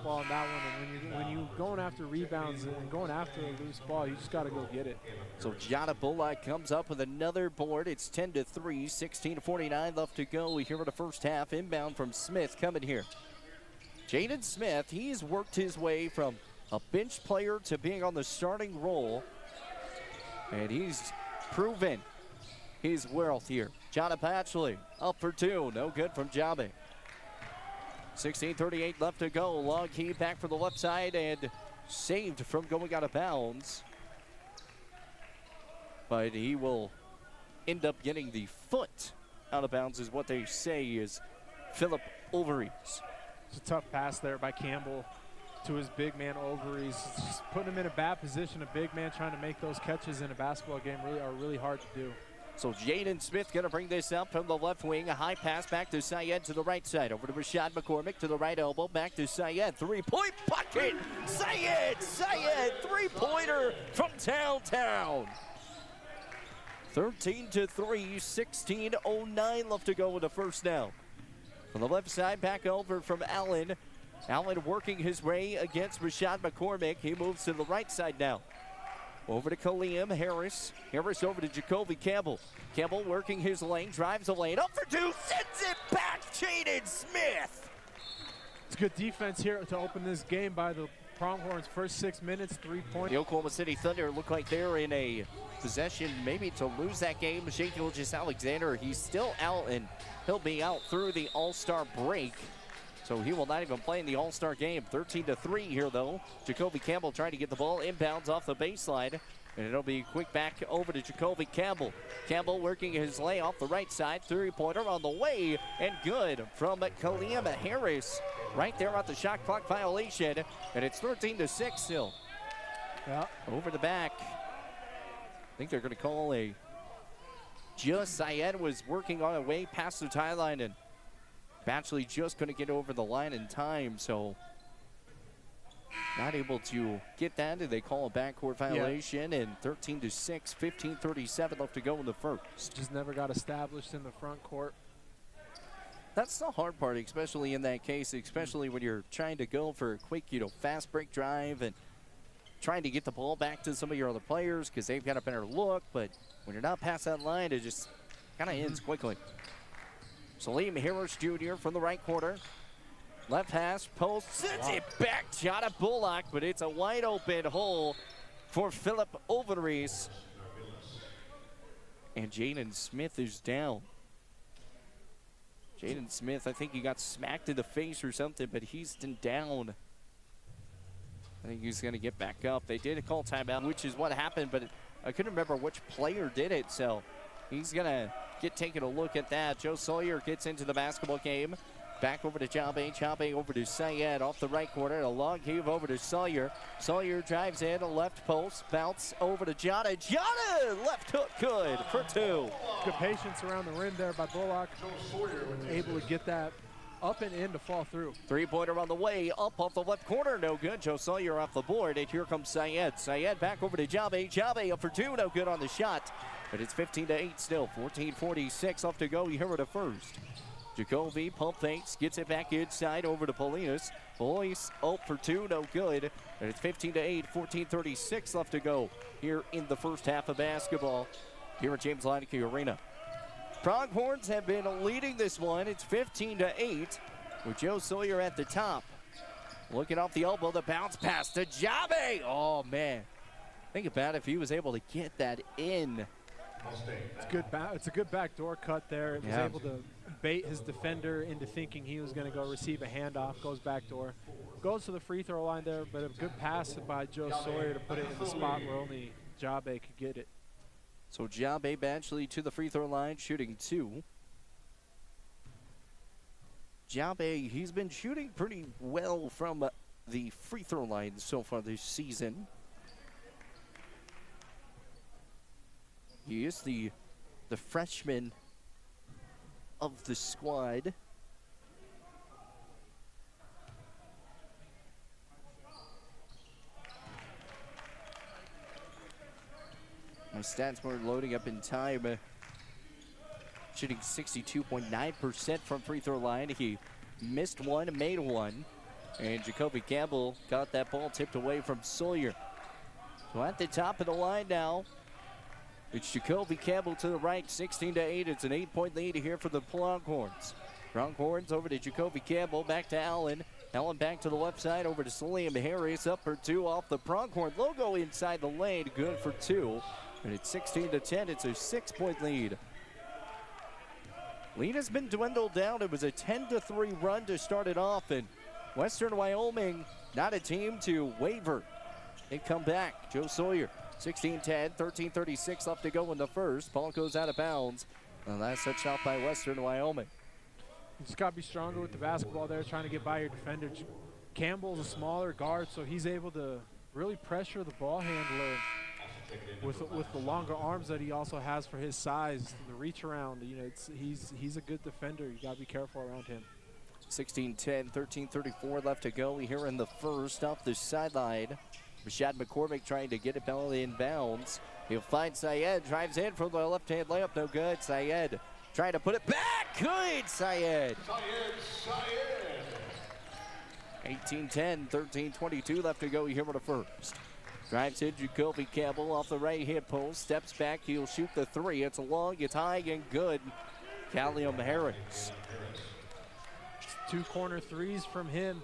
ball in that one. And when you're going after rebounds and going after a loose ball, you just got to go get it. So Jonathon Bullock comes up with another board. It's 10-3, 16:49 left to go here in the first half. Inbound from Smith coming here. Jaden Smith, he's worked his way from a bench player to being on the starting role. And he's proven his worth here. Jonathon Patchley up for two. No good from Jabe. 16:38 left to go. Long key back for the left side and saved from going out of bounds. But he will end up getting the foot out of bounds is what they say is Philip Overees. It's a tough pass there by Campbell to his big man Overees. It's just putting him in a bad position. A big man trying to make those catches in a basketball game are really hard to do. So Jaden Smith going to bring this up from the left wing. A high pass back to Syed to the right side. Over to Rashad McCormick to the right elbow. Back to Syed. Three-point bucket. Syed, three-pointer from downtown. 13-3, 16:09 left to go in the first now. On the left side, back over from Allen. Allen working his way against Rashad McCormick. He moves to the right side now. Over to Caelum, Harris. Harris over to Jacoby Campbell. Campbell working his lane, drives the lane. Up for two, sends it back, Jaden Smith. It's good defense here to open this game by the Pronghorns. First 6 minutes, 3 points. The Oklahoma City Thunder look like they're in a possession maybe to lose that game. Shea Gilgeous-Alexander, he's still out, and he'll be out through the All-Star break. So he will not even play in the All-Star game. 13-3 here, though. Jacoby Campbell trying to get the ball inbounds off the baseline. And it'll be quick back over to Jacoby Campbell. Campbell working his lay off the right side. Three-pointer on the way. And good from Caelum Harris. Right there at the shot clock violation. And it's 13-6 still. Yeah. Over the back. I think they're going to call a... Just Syed was working on a way past the tie line, and Batchley just couldn't get over the line in time, so not able to get that. They call a backcourt violation, and 13-6, 15:37 left to go in the first. Just never got established in the front court. That's the hard part, especially in that case, especially when you're trying to go for a quick, fast break drive and trying to get the ball back to some of your other players because they've got a better look, but when you're not past that line, it just kind of ends quickly. Salim Harris Jr. from the right corner. Left pass, post, sends it back. Jonathon Bullock, but it's a wide open hole for Philip Overees. And Jaden Smith is down. Jaden Smith, I think he got smacked in the face or something, but he's down. I think he's going to get back up. They did call timeout, which is what happened, but I couldn't remember which player did it, so he's going to get taking a look at that. Joe Sawyer gets into the basketball game. Back over to Jabe. Jabe over to Syed off the right corner. A long heave over to Sawyer. Sawyer drives in, a left post. Bounce over to Jonathon. Jonathon! Left hook good for two. Good patience around the rim there by Bullock. Able to get that up and in to fall through. Three-pointer on the way. Up off the left corner. No good. Joe Sawyer off the board. And here comes Syed. Syed back over to Jabe. Jabe up for two. No good on the shot. But it's 15-8 still. 14:46 left to go here in the first. Jacoby pump fakes, gets it back inside over to Polinas. Polinas up for two, no good. And it's 15-8, 14:36 left to go here in the first half of basketball here at James Leineke Arena. Pronghorns have been leading this one. It's 15-8 with Joe Sawyer at the top. Looking off the elbow, the bounce pass to Jabe. Oh, man. Think about if he was able to get that in. It's a good backdoor cut there. It was able to bait his defender into thinking he was going to go receive a handoff. Goes backdoor. Goes to the free throw line there, but a good pass by Joe Sawyer to put it in the spot where only Jabe could get it. So Jabe Batchley to the free throw line, shooting two. Jabe, he's been shooting pretty well from the free throw line so far this season. He is the freshman of the squad. My stats were loading up in time. Shooting 62.9% from free throw line. He missed one, made one. And Jacoby Campbell got that ball tipped away from Sawyer. So at the top of the line now, it's Jacoby Campbell to the right, 16-8. It's an 8-point lead here for the Pronghorns. Pronghorns over to Jacoby Campbell, back to Allen. Allen back to the left side, over to Liam Harris, up for two off the Pronghorn logo inside the lane, good for two. And it's 16-10, it's a 6-point lead. Lead has been dwindled down. It was a 10-3 run to start it off, and Western Wyoming, not a team to waver. They come back. Joe Sawyer, 16-10, 13:36 left to go in the first. Ball goes out of bounds. And that's touched out by Western Wyoming. You just got to be stronger with the basketball there, trying to get by your defender. Campbell's a smaller guard, so he's able to really pressure the ball handler with the longer arms that he also has for his size, the reach around. You know, he's a good defender. You got to be careful around him. 16-10, 13:34 left to go here in the first. Off the sideline, Rashad McCormick trying to get it ball in bounds. He'll find Syed, drives in from the left-hand layup, no good. Syed trying to put it back, good, Syed. 18-10, 13:22 left to go here in the first. Drives in Jacoby Campbell off the right-hand post, steps back, he'll shoot the three. It's long, it's high, and good. Caelum Harris. 2 corner threes from him.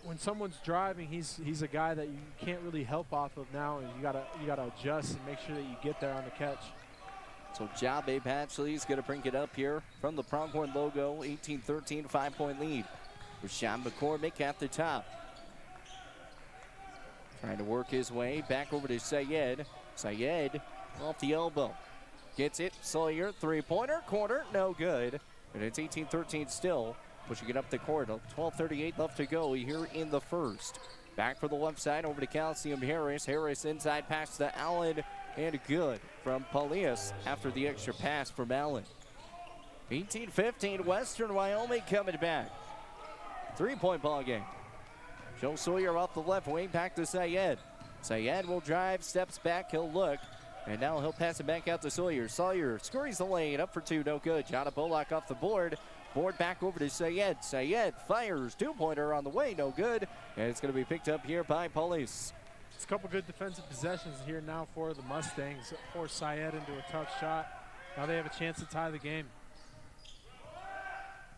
When someone's driving, he's a guy that you can't really help off of now, and you gotta adjust and make sure that you get there on the catch. So Jabe Patchley is going to bring it up here from the Pronghorn logo. 18-13, 5-point lead. Rashad McCormick at the top. Trying to work his way back over to Syed. Syed off the elbow. Gets it. Sawyer, three-pointer, corner, no good. And it's 18-13 still. Pushing it up the court. 12:38 left to go here in the first. Back for the left side over to Caelum Harris. Harris inside pass to Allen. And good from Paulius after the extra pass from Allen. 18-15, Western Wyoming coming back. 3-point ball game. Joe Sawyer off the left wing, back to Syed. Syed will drive, steps back, he'll look. And now he'll pass it back out to Sawyer. Sawyer scurries the lane, up for two, no good. Jonathon Bullock off the board. Board back over to Syed. Syed fires, two-pointer on the way, no good. And it's going to be picked up here by Paulius. It's a couple good defensive possessions here now for the Mustangs. Force Syed into a tough shot. Now they have a chance to tie the game.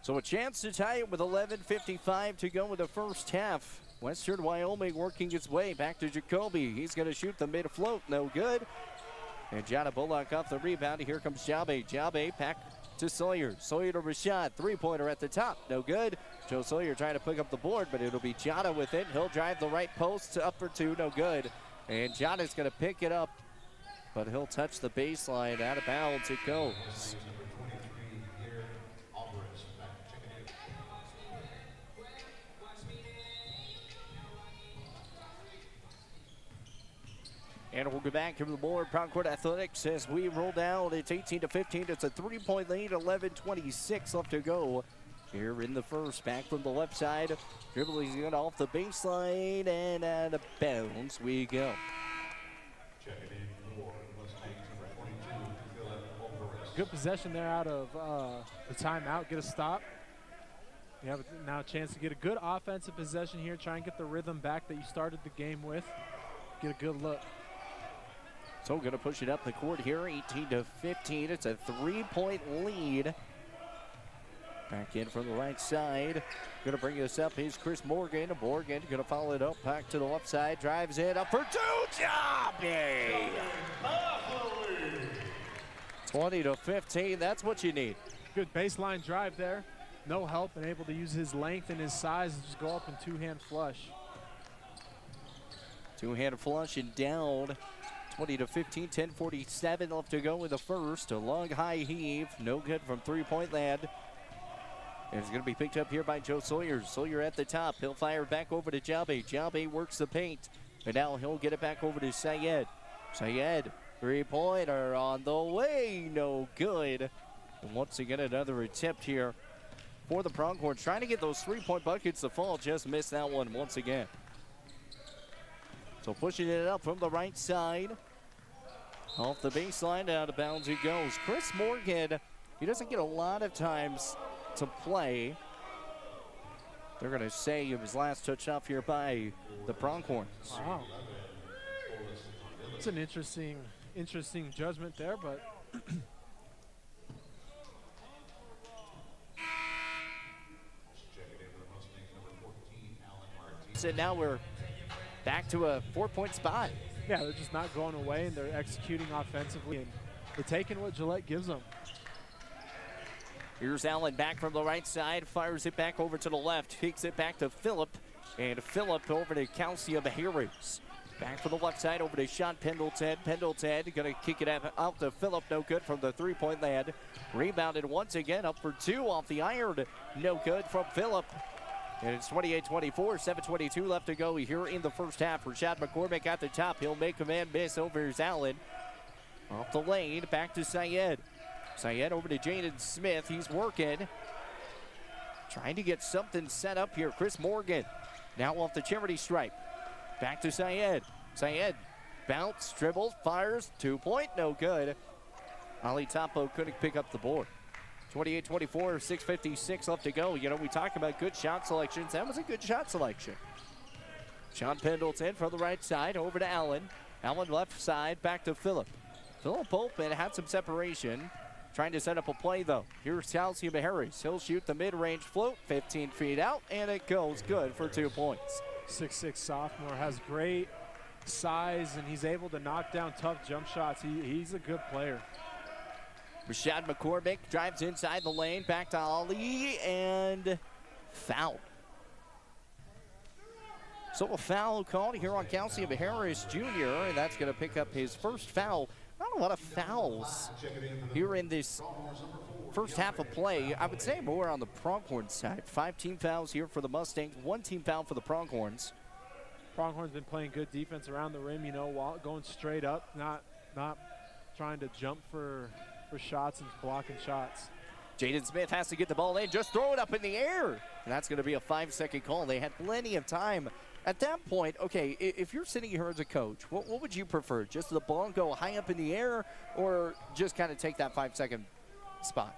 So a chance to tie it with 11:55 to go in the first half. Western Wyoming working its way back to Jacoby. He's going to shoot the mid-float, no good. And Jonathon Bullock off the rebound. Here comes Jabe. Jabe back to Sawyer. Sawyer to Rashad. Three-pointer at the top, no good. Joe Sawyer trying to pick up the board, but it'll be Jonathon with it. He'll drive the right post to up for two, no good. And Jonathon's going to pick it up, but he'll touch the baseline. Out of bounds it goes. And we'll go back to the board. Pronghorn Athletics as we roll down. It's 18-15. It's a 3-point lead. 11:26 left to go here in the first. Back from the left side. Dribbling it off the baseline and out of bounds we go. Good possession there out of the timeout. Get a stop. You have now a chance to get a good offensive possession here. Try and get the rhythm back that you started the game with. Get a good look. So going to push it up the court here, 18-15. It's a 3-point lead. Back in from the right side. Going to bring this up is Chris Morgan. Morgan going to follow it up, back to the left side. Drives it up for two. Jabe! 20-15, that's what you need. Good baseline drive there. No help and able to use his length and his size to just go up and two-hand flush. Two-hand flush and down. 20-15, 10:47 left to go in the first. A long high heave, no good from three-point land. And it's going to be picked up here by Joe Sawyer. Sawyer at the top. He'll fire back over to Jabe. Jabe works the paint. And now he'll get it back over to Syed. Syed, three-pointer on the way, no good. And once again, another attempt here for the Pronghorns. Trying to get those three-point buckets to fall. Just missed that one once again. So pushing it up from the right side. Off the baseline, out of bounds it goes. Chris Morgan, he doesn't get a lot of times to play. They're going to say it was last touched off here by the Pronghorns. Wow. It's an interesting judgment there, but so now we're back to a 4-point spot. yeah, they're just not going away, and they're executing offensively, and they're taking what Gillette gives them. Here's Allen back from the right side, fires it back over to the left, kicks it back to Phillip, and Phillip over to Caelum Harris. Back from the left side over to Sean Pendleton. Pendleton going to kick it out to Phillip, no good from the three-point land. Rebounded once again, up for two off the iron, no good from Phillip. And it's 28-24, 7:22 left to go here in the first half. Rashad McCormick at the top. He'll make a man miss over his Allen. Off the lane, back to Syed. Syed over to Jaden Smith. He's working. Trying to get something set up here. Chris Morgan now off the charity stripe. Back to Syed. Syed bounce, dribbles, fires, 2-point, no good. Ali Topo couldn't pick up the board. 28-24, 6:56 left to go. You know, we talk about good shot selections. That was a good shot selection. Sean Pendleton from the right side over to Allen. Allen left side, back to Phillip. Phillip open, had some separation. Trying to set up a play, though. Here's Caelum Harris. He'll shoot the mid-range float, 15 feet out, and it goes good for 2 points. 6'6" sophomore, has great size, and he's able to knock down tough jump shots. He's a good player. Rashad McCormick drives inside the lane, back to Ali, and foul. So a foul called here on Caelum Harris Jr., and that's going to pick up his first foul. Not a lot of fouls here in this first half of play. I would say more on the Pronghorns side. 5 team fouls here for the Mustangs, 1 team foul for the Pronghorns. Pronghorns been playing good defense around the rim, you know, while going straight up, not trying to jump for shots and blocking shots. Jaden Smith has to get the ball in, just throw it up in the air. And that's going to be a 5-second call. They had plenty of time. At that point, okay, if you're sitting here as a coach, what would you prefer? Just the ball go high up in the air, or just kind of take that 5-second spot?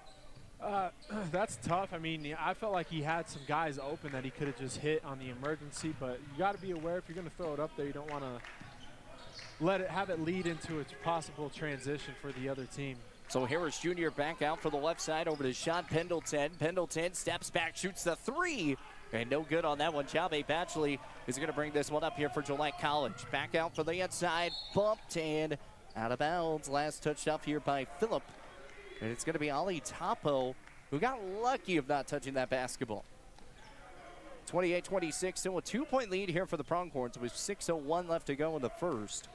That's tough. I mean, I felt like he had some guys open that he could have just hit on the emergency, but you got to be aware if you're going to throw it up there, you don't want to have it lead into a possible transition for the other team. So Harris Jr. back out for the left side over to Sean Pendleton. Pendleton steps back, shoots the three, and no good on that one. Jabe Batchley is going to bring this one up here for Gillette College. Back out for the inside, bumped and out of bounds. Last touched up here by Phillip. And it's going to be Ali Topo, who got lucky of not touching that basketball. 28-26, still a 2-point lead here for the Pronghorns with 6:01 left to go in the first.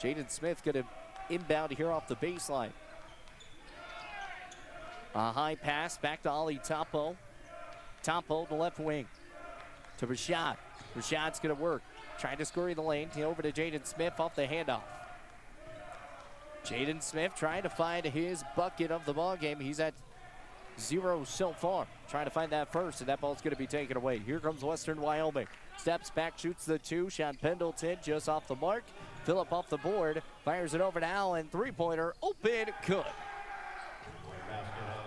Jaden Smith going to inbound here off the baseline. A high pass back to Ali Topo. Topo, the left wing. To Rashad. Rashad's going to work. Trying to scurry the lane. Over to Jaden Smith off the handoff. Jaden Smith trying to find his bucket of the ball game. He's at 0 so far. Trying to find that first, and that ball's going to be taken away. Here comes Western Wyoming. Steps back, shoots the 2. Sean Pendleton just off the mark. Phillip off the board. Fires it over to Allen. Three-pointer, open, good.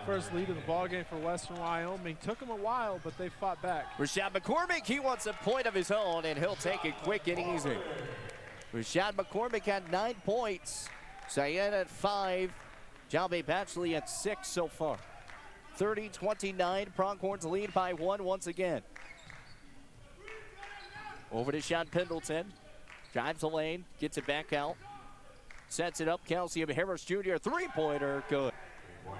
First lead of the ball game for Western Wyoming. Took him a while, but they fought back. Rashad McCormick, he wants a point of his own, and he'll take it quick and easy. Rashad McCormick had 9 points. Syed at 5. Jabe Batchley at 6 so far. 30-29, Pronghorns lead by 1 once again. Over to Sean Pendleton. Drives the lane, gets it back out. Sets it up, Caelum Harris Jr. Three-pointer, good.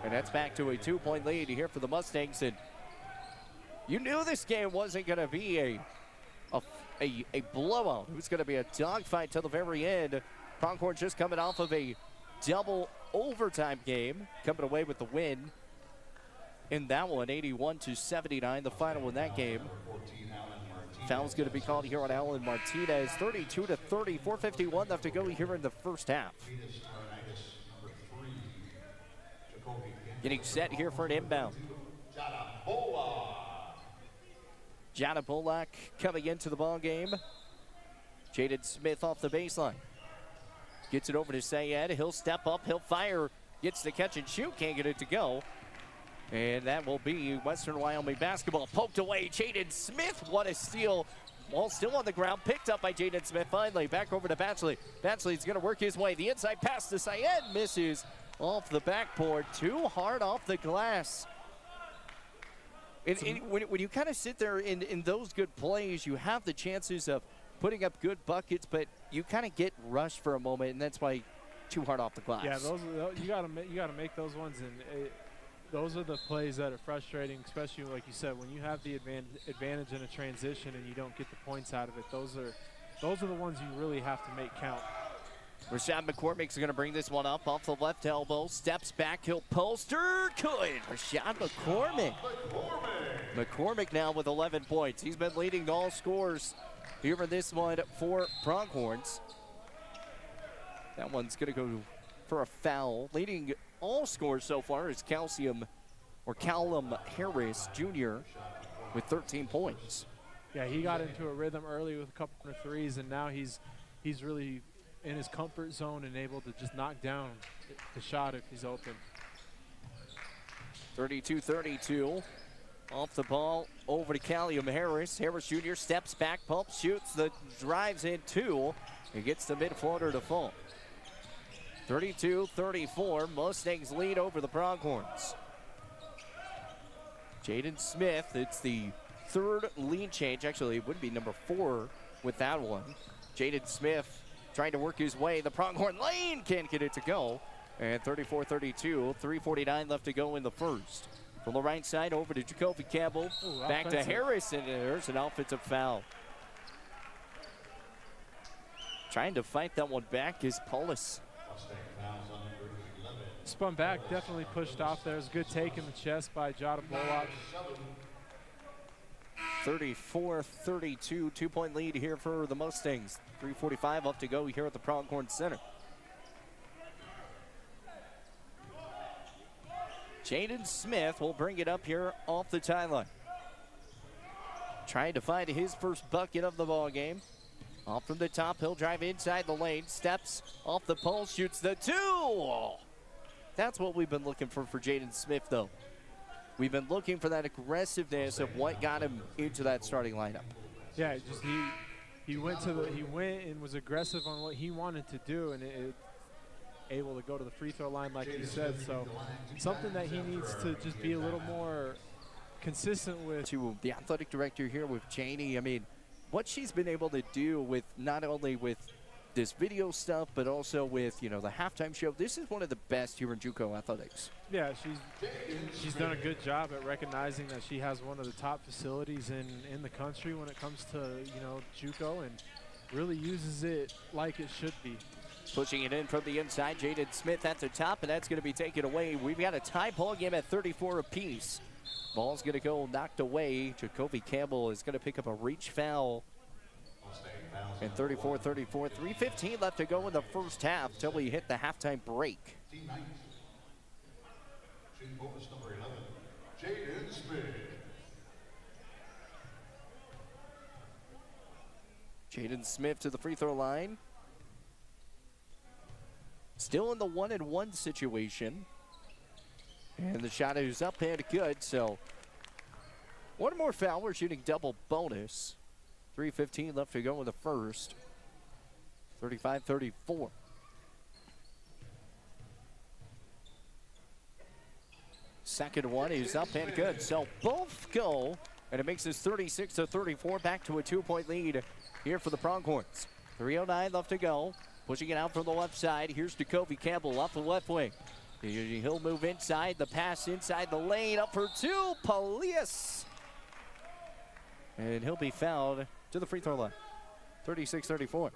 And that's back to a 2-point lead here for the Mustangs. And you knew this game wasn't going to be a blowout. It was going to be a dogfight till the very end. Pronghorns just coming off of a double overtime game, coming away with the win in that one, 81-79, the final in that game. Foul's going to be called here on Allen Martinez, 32-30, 4:51 left to go here in the first half. Getting set here for an inbound. Jana Bullock coming into the ball game. Jaden Smith off the baseline. Gets it over to Syed. He'll step up. He'll fire. Gets the catch and shoot. Can't get it to go. And that will be Western Wyoming basketball. Poked away, Jaden Smith, what a steal. Ball still on the ground, picked up by Jaden Smith finally. Back over to Batchley. Batchley's gonna work his way. The inside pass to Syed, misses off the backboard. Too hard off the glass. When you kind of sit there in those good plays, you have the chances of putting up good buckets, but you kind of get rushed for a moment, and that's why too hard off the glass. Yeah, you gotta make those ones, and those are the plays that are frustrating, especially like you said, when you have the advantage in a transition and you don't get the points out of it. Those are the ones you really have to make count. Rashad McCormick's going to bring this one up off the left elbow. Steps back, he'll poster. Good. Rashad McCormick. McCormick now with 11 points. He's been leading all scores here for this one for Pronghorns. That one's going to go for a foul. Leading all scores so far is Caelum Harris Jr. with 13 points. Yeah, he got into a rhythm early with a couple of threes, and now he's really in his comfort zone and able to just knock down the shot if he's open. 32-32. Off the ball, over to Caelum Harris. Harris Jr. steps back, pumps, shoots, drives in two. He gets the mid-floater to fall. 32-34, Mustangs lead over the Pronghorns. Jaden Smith, it's the third lead change. Actually, it would be number 4 with that one. Jaden Smith trying to work his way. The Pronghorn lane can't get it to go. And 34-32, 3:49 left to go in the first. From the right side over to Jacoby Campbell. Ooh, back offensive. to Harris, and there's an offensive foul. Trying to fight that one back is Paulus. Spun back, definitely pushed off there. It was a good take in the chest by Jada Bullock. 34-32, 2-point lead here for the Mustangs. 3:45 left to go here at the Pronghorn Center. Jaden Smith will bring it up here off the timeline. Trying to find his first bucket of the ball game. Off from the top, he'll drive inside the lane, steps off the pole, shoots the two. That's what we've been looking for Jaden Smith, though. We've been looking for that aggressiveness of what got him into that starting lineup. Yeah, just he went and was aggressive on what he wanted to do, and able to go to the free throw line like you said. So something that he needs to just be a little more consistent with. To the athletic director here with Janie, I mean, what she's been able to do with not only with this video stuff, but also with, the halftime show. This is one of the best here in JUCO athletics. Yeah, she's done a good job at recognizing that she has one of the top facilities in the country when it comes to, JUCO, and really uses it like it should be. Pushing it in from the inside, Jaden Smith at the top, and that's going to be taken away. We've got a tie ball game at 34 apiece. Ball's going to go knocked away. Jacoby Campbell is going to pick up a reach foul. And 34-34, 3:15 left to go in the first half till we hit the halftime break. Jaden Smith to the free throw line. Still in the 1-and-1 situation. And the shot is up and good, so one more foul. We're shooting double bonus. 3:15 left to go in the first. 35-34. Second one is up and good. So both go, and it makes this 36-34, back to a 2-point lead here for the Pronghorns. 3:09 left to go. Pushing it out from the left side. Here's Jacoby Campbell off the left wing. He'll move inside. The pass inside the lane. Up for two. Polias. And he'll be fouled to the free throw line. 36-34.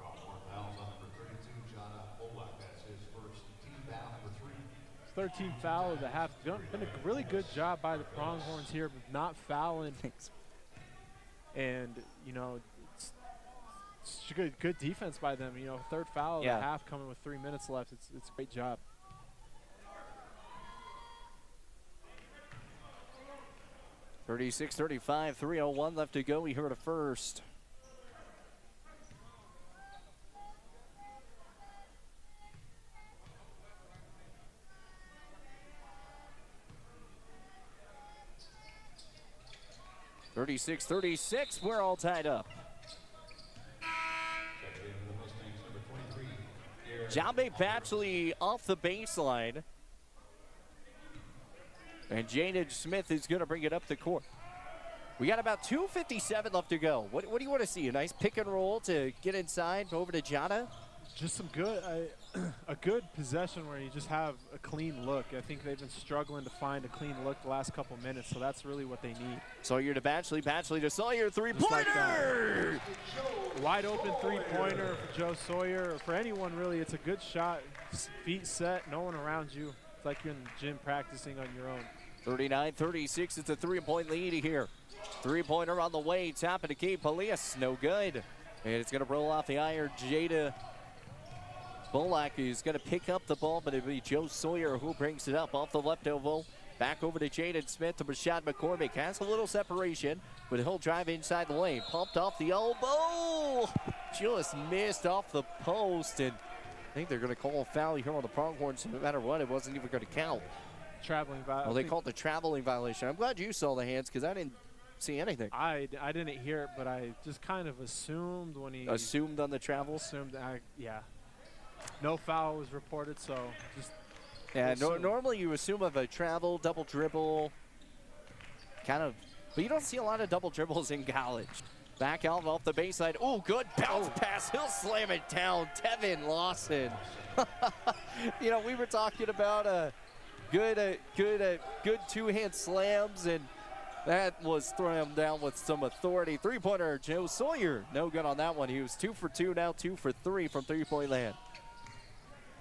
13th foul of the half. Been a really good job by the Pronghorns here, but not fouling. And, it's good defense by them. Third foul of the half coming with 3 minutes left. It's a great job. (36-35), 3:01 left to go. We heard a first. 36-36, we're all tied up. Jabe Batchley off the baseline. And Jaden Smith is going to bring it up the court. We got about 2:57 left to go. What do you want to see? A nice pick and roll to get inside over to Jana? Just some good, a good possession where you just have a clean look. I think they've been struggling to find a clean look the last couple minutes, so that's really what they need. Sawyer to Batchley, Batchley to Sawyer, three-pointer! Like wide open three-pointer for Joe Sawyer, or for anyone really. It's a good shot, feet set, no one around you. It's like you're in the gym practicing on your own. 39-36, it's a three-point lead here. Three-pointer on the way, tapping to Kate Polias, no good. And it's gonna roll off the iron. Jada Bullock is going to pick up the ball, but it'll be Joe Sawyer who brings it up off the left elbow. Back over to Jaden Smith to Rashad McCormick. Has a little separation, but he'll drive inside the lane. Pumped off the elbow. Just missed off the post, and I think they're going to call a foul here on the Pronghorns. No matter what, it wasn't even going to count. Traveling violation. Well, they called the traveling violation. I'm glad you saw the hands because I didn't see anything. I didn't hear it, but I just kind of assumed when he... Assumed on the travel? Assumed, yeah. No foul was reported, so just... Yeah, normally you assume of a travel, double dribble, kind of, but you don't see a lot of double dribbles in college. Back out off the baseline. Oh, good bounce pass. He'll slam it down. Tevin Lawson. You know, we were talking about good two-hand slams, and that was thrown down with some authority. Three-pointer, Joe Sawyer. No good on that one. He was 2 for 2, now 2 for 3 from three-point land.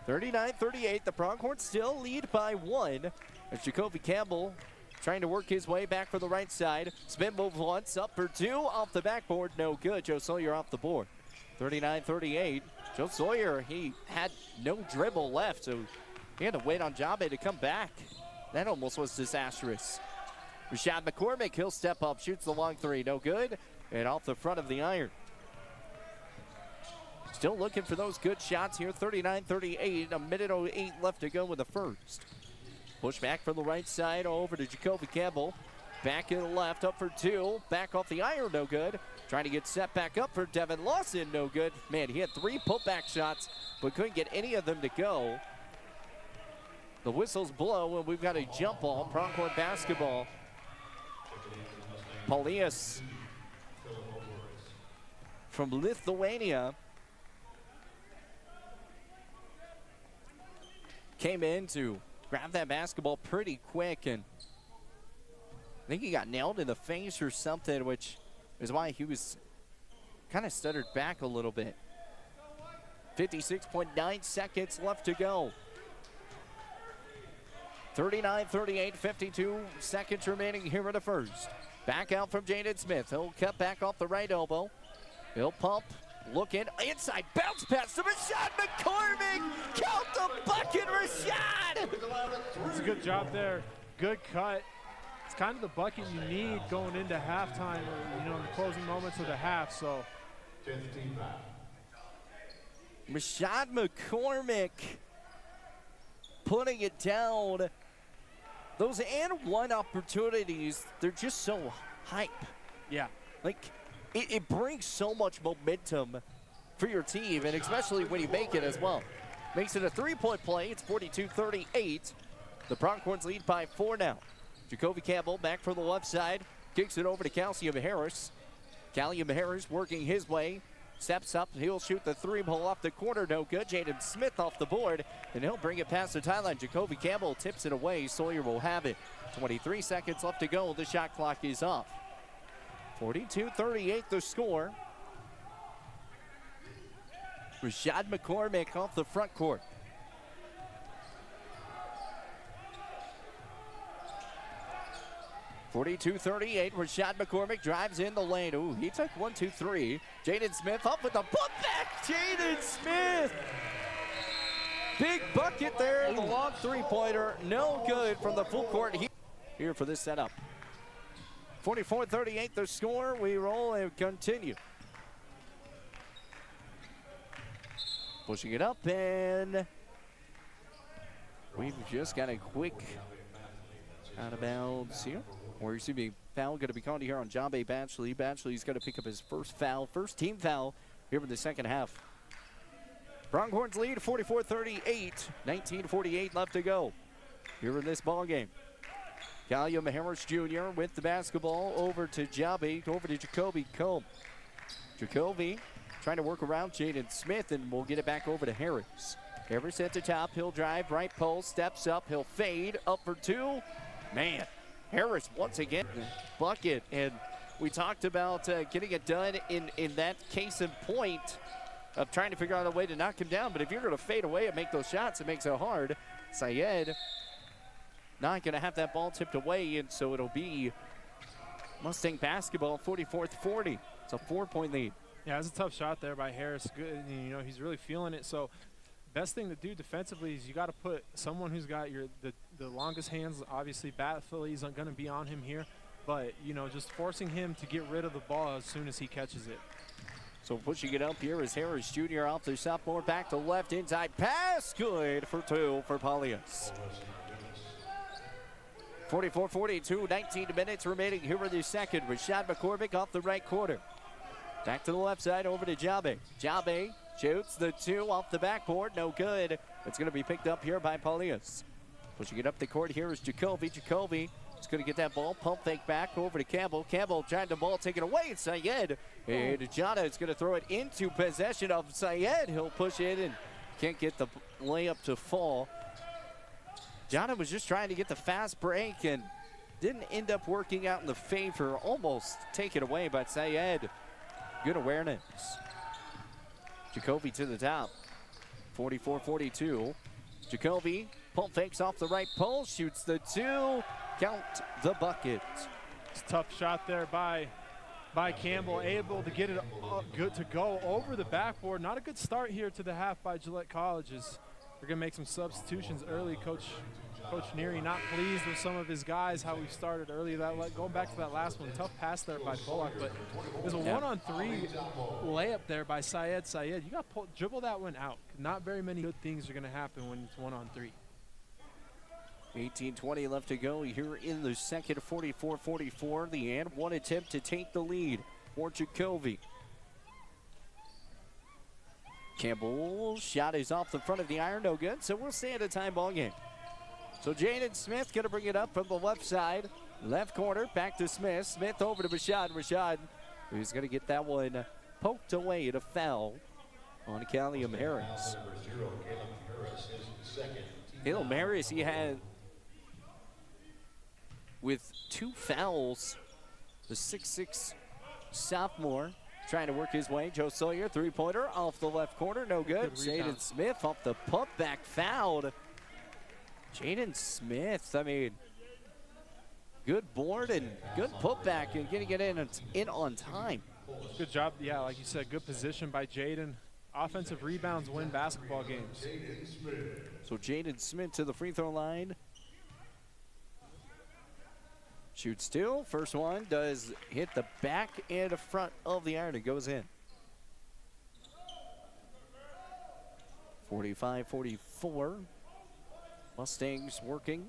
39-38, the Pronghorns still lead by 1. As Jacoby Campbell trying to work his way back for the right side. Spin move once, up for 2, off the backboard, no good. Joe Sawyer off the board. 39-38, Joe Sawyer, he had no dribble left, so he had to wait on Jabe to come back. That almost was disastrous. Rashad McCormick, he'll step up, shoots the long three, no good, and off the front of the iron. Still looking for those good shots here. 39-38, a minute 08 left to go with the first. Push back from the right side over to Jacoby Campbell. Back in the left, up for 2. Back off the iron, no good. Trying to get set back up for Devin Lawson, no good. Man, he had 3 putback shots, but couldn't get any of them to go. The whistles blow, and we've got a jump ball, Pronghorn basketball. Polias from Lithuania came in to grab that basketball pretty quick, and I think he got nailed in the face or something, which is why he was kind of stuttered back a little bit. 56.9 seconds left to go. 39-38, 52 seconds remaining here in the first. Back out from Jaden Smith. He'll cut back off the right elbow. He'll pump. Look in, inside, bounce pass to Rashad McCormick. Count the bucket, Rashad! It's a good job there. Good cut. It's kind of the bucket you need going into halftime, or, you know, in the closing moments of the half, so. Rashad McCormick putting it down. Those and one opportunities, they're just so hype. Yeah. Like, it brings so much momentum for your team, and especially when you make it as well. Makes it a 3-point play. It's 42-38. The Pronghorns lead by 4 now. Jacoby Campbell back from the left side. Kicks it over to Caelum Harris. Caelum Harris working his way. Steps up. He'll shoot the 3-ball off the corner. No good. Jaden Smith off the board, and he'll bring it past the timeline. Jacoby Campbell tips it away. Sawyer will have it. 23 seconds left to go. The shot clock is off. 42-38 the score. Rashad McCormick off the front court. (42-38). Rashad McCormick drives in the lane. Ooh, he took 1, 2, 3. Jaden Smith up with the putback. Jaden Smith. Big bucket there. The long three-pointer. No good from the full court here for this setup. 44-38 the score. We roll and continue. Pushing it up, and we've just got a quick out of bounds here. Or excuse me, foul going to be called here on Jabe Batchley. Batchley's going to pick up his first team foul here in the second half. Pronghorns lead 44-38, 19:48 left to go here in this ball game. Caelum Harris Jr. with the basketball over to Jabe, over to Jacoby Combs. Jacoby trying to work around Jaden Smith, and we'll get it back over to Harris. Harris at the top, he'll drive, right post, steps up, he'll fade, up for two. Man, Harris once again, bucket. And we talked about getting it done in that case in point of trying to figure out a way to knock him down. But if you're going to fade away and make those shots, it makes it hard. Syed not going to have that ball tipped away, and so it'll be Mustang basketball, 44-40. It's a 4-point lead. Yeah, it's a tough shot there by Harris. Good, you know, he's really feeling it. So best thing to do defensively is you got to put someone who's got the longest hands. Obviously, Batchley isn't going to be on him here, but, you know, just forcing him to get rid of the ball as soon as he catches it. So pushing it up here is Harris Jr. off the sophomore, back to left, inside pass, good for two for Paulius. 44-42, 19 minutes remaining here in the second. Rashad McCormick off the right corner. Back to the left side, over to Jabe. Jabe shoots the two off the backboard, no good. It's going to be picked up here by Paulius. Pushing it up the court here is Jacoby. Jacoby is going to get that ball, pump fake back over to Campbell. Campbell trying the ball taken away. It's Syed. And Jana is going to throw it into possession of Syed. He'll push it and can't get the layup to fall. Jana was just trying to get the fast break and didn't end up working out in the favor. Almost taken away by Syed. Good awareness. Jacoby to the top. 44-42. Jacoby pump fakes off the right post, shoots the two. Count the bucket. It's a tough shot there by Campbell, able to get it good to go over the backboard. Not a good start here to the half by Gillette Colleges. They're going to make some substitutions early. Coach Neary not pleased with some of his guys, how we started early. Going back to that last one, tough pass there by Bullock, but there's a one-on-three layup there by Syed. Syed, you got to dribble that one out. Not very many good things are going to happen when it's one-on-three. 18-20 left to go here in the second, 44-44. The and one attempt to take the lead for Jacoby. Campbell's shot is off the front of the iron, no good, so we'll stay at a time ball game. So Jaden Smith going to bring it up from the left side. Left corner, back to Smith. Smith over to Rashad. Rashad, who's going to get that one poked away at a foul on Caelum Harris. Caelum Harris, he had, with two fouls, the 6'6" sophomore trying to work his way. Joe Sawyer, three-pointer off the left corner, no good. Jaden Smith off the putback, fouled. Jaden Smith, I mean, good board and good putback and getting it in on time. Good job, yeah, like you said, good position by Jaden. Offensive rebounds win basketball games. So Jaden Smith to the free throw line. Shoots two. First one does hit the back and the front of the iron. It goes in. 45-44. Mustangs working.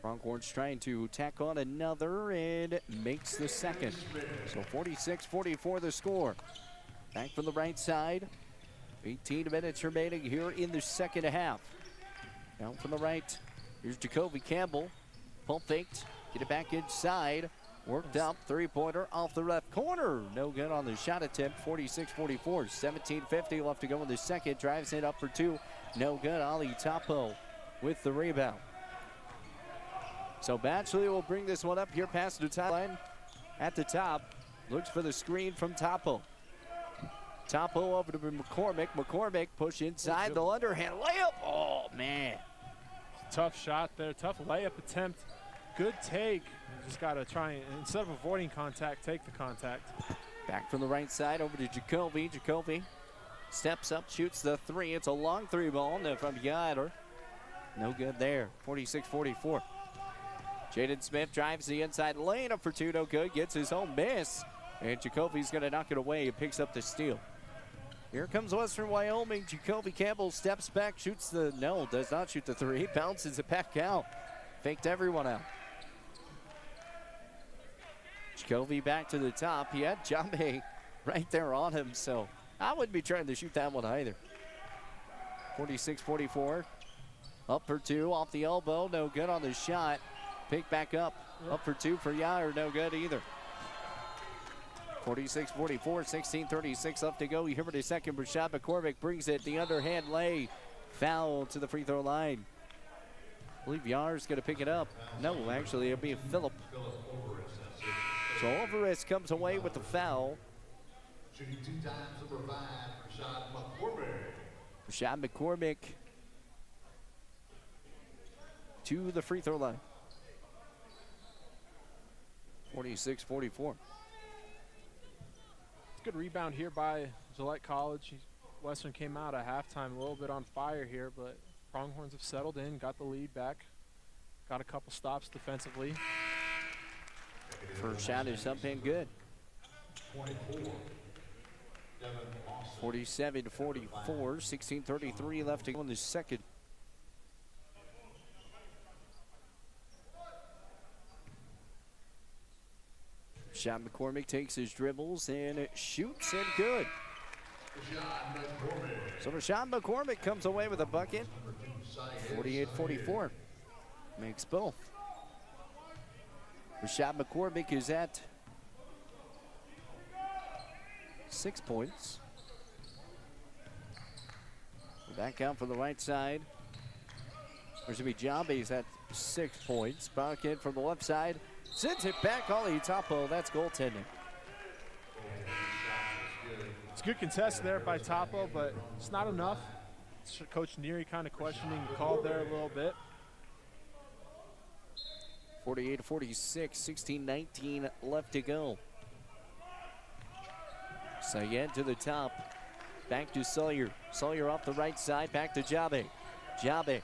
Pronghorns trying to tack on another and makes the second. So 46-44 the score. Back from the right side. 18 minutes remaining here in the second half. Down from the right, here's Jacoby Campbell. Pump faked, get it back inside. Worked up, three-pointer off the left corner. No good on the shot attempt, 46-44. 17:50 left to go in the second. Drives it up for two. No good, Ali Topo with the rebound. So Batchley will bring this one up here past the top line. At the top, looks for the screen from Topo. Topo over to McCormick. McCormick push inside the underhand layup. Oh, man. Tough shot there, tough layup attempt. Good take. You just got to try and, instead of avoiding contact, take the contact. Back from the right side over to Jacoby. Jacoby steps up, shoots the three. It's a long three ball from Yader. No good there. 46-44. Jaden Smith drives the inside lane up for two. No good. Gets his own miss. And Jacoby's going to knock it away and picks up the steal. Here comes Western Wyoming. Jacoby Campbell steps back, shoots the, no, does not shoot the three. Bounces it back out. Faked everyone out. Covey back to the top. He had Jambe right there on him, so I wouldn't be trying to shoot that one either. 46-44. Up for two off the elbow. No good on the shot. Pick back up. Up for two for Yair. No good either. 46-44. 16:36 left to go. You hear it a second. Rashad McCormick brings it. The underhand lay. Foul to the free throw line. I believe Yair's going to pick it up. No, actually, it'll be Phillip. So Alvarez comes away with the foul. Shooting 2 times number 5, Rashad McCormick. Rashad McCormick to the free throw line. 46-44. Good rebound here by Gillette College. Western came out at halftime a little bit on fire here, but Pronghorns have settled in, got the lead back, got a couple stops defensively. First shot is up and good. 47-44, 16:33 left to go in the second. Rashad McCormick takes his dribbles and it shoots and good. So Rashad McCormick comes away with a bucket. 48-44. Makes both. Rashad McCormick is at 6 points. Back out from the right side. There's going to be Jambe's at 6 points. Bucket from the left side. Sends it back. Ollie Topo. That's goaltending. It's a good contest there by Topo, but it's not enough. Coach Neary kind of questioning the call there a little bit. 48-46, 16:19 left to go. Sayed to the top. Back to Sawyer. Sawyer off the right side. Back to Jabe. Jabe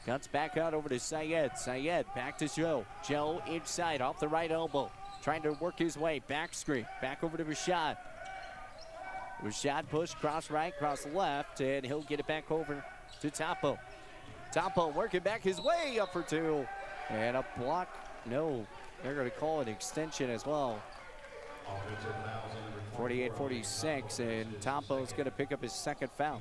cuts back out over to Sayed. Sayed back to Joe. Joe inside off the right elbow. Trying to work his way. Back screen. Back over to Rashad. Rashad push cross right, cross left, and he'll get it back over to Topo. Topo working back his way up for two. And a block. No, they're going to call an extension as well. 48-46, and Topo's going to pick up his second foul.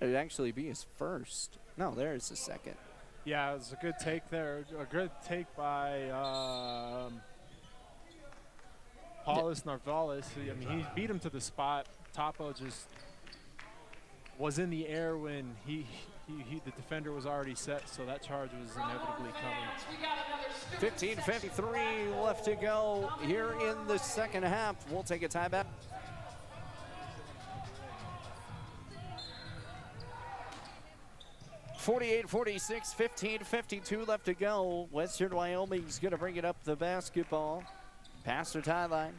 It'd actually be his first. No, there's the second. Yeah, it was a good take there. A good take by Paulus Narvalis. I mean, he beat him to the spot. Topo just was in the air when the defender was already set, so that charge was inevitably coming. 15:53 left to go here in the second half. We'll take a timeout. (48-46), 15:52 left to go. Western Wyoming's going to bring it up the basketball. Past the tie line.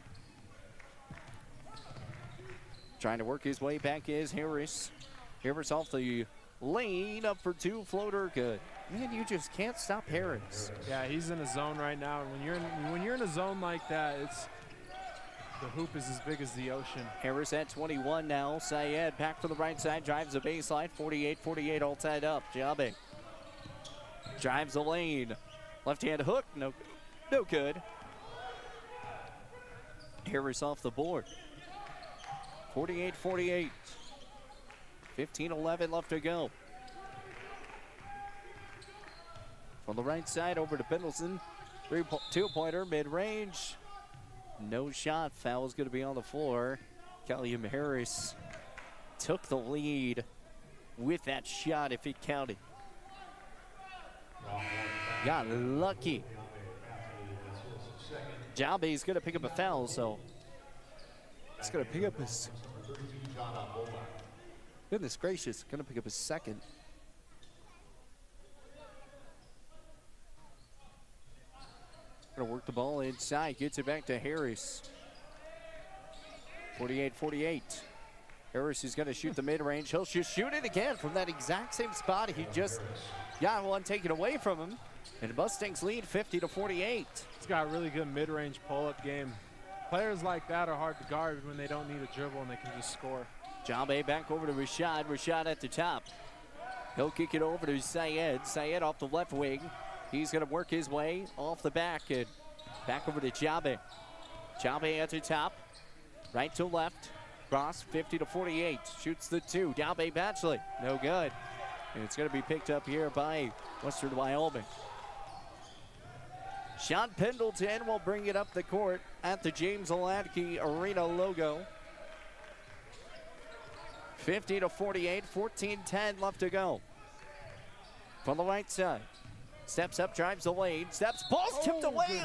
Trying to work his way back is Harris. Harris off the lane, up for two, floater, good. Man, you just can't stop Harris. Yeah, he's in a zone right now. And when you're in a zone like that, the hoop is as big as the ocean. Harris at 21 now. Sayed back to the right side, drives the baseline. 48-48, all tied up. Jabe drives the lane. Left-hand hook, no good. Harris off the board. 48-48. 15-11 left to go. From the right side over to Pendleton. Two-pointer, mid-range. No shot. Foul is going to be on the floor. Caelum Harris took the lead with that shot if it counted. Got lucky. Jabe's going to pick up a foul, so it's going to pick up his... Goodness gracious, going to pick up his second. Going to work the ball inside, gets it back to Harris. 48-48. Harris is going to shoot the mid-range. He'll just shoot it again from that exact same spot. He just got one taken away from him. And Mustangs lead 50-48. He's got a really good mid-range pull-up game. Players like that are hard to guard when they don't need a dribble and they can just score. Jabe back over to Rashad. Rashad at the top. He'll kick it over to Sayed. Sayed off the left wing. He's going to work his way off the back and back over to Jabe. Jabe at the top, right to left. Cross 50-48, shoots the 2. Jabe Batchley, no good. And it's going to be picked up here by Western Wyoming. Sean Pendleton will bring it up the court at the James Aladke Arena logo. 50-48, 14-10 left to go. From the right side. Steps up, drives the lane, steps, ball's tipped away.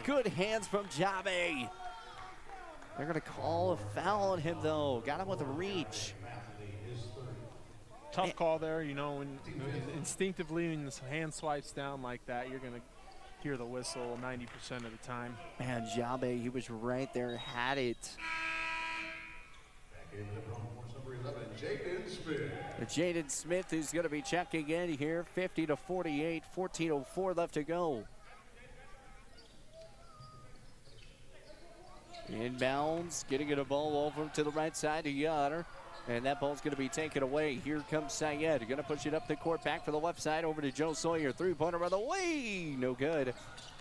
Good hands from Jabe. They're going to call a foul on him, though. Got him with a reach. Tough call there. You know, when instinctively when the hand swipes down like that, you're going to hear the whistle 90% of the time. Man, Jabe, he was right there, had it. Back into the Pronghorns, number 11, Jaden Smith. Jaden Smith is going to be checking in here. 50-48, 14:04 left to go. Inbounds, getting it a ball over to the right side to Yoder. And that ball's going to be taken away. Here comes Syed. Going to push it up the court, back for the left side, over to Joe Sawyer. Three-pointer on the way. No good.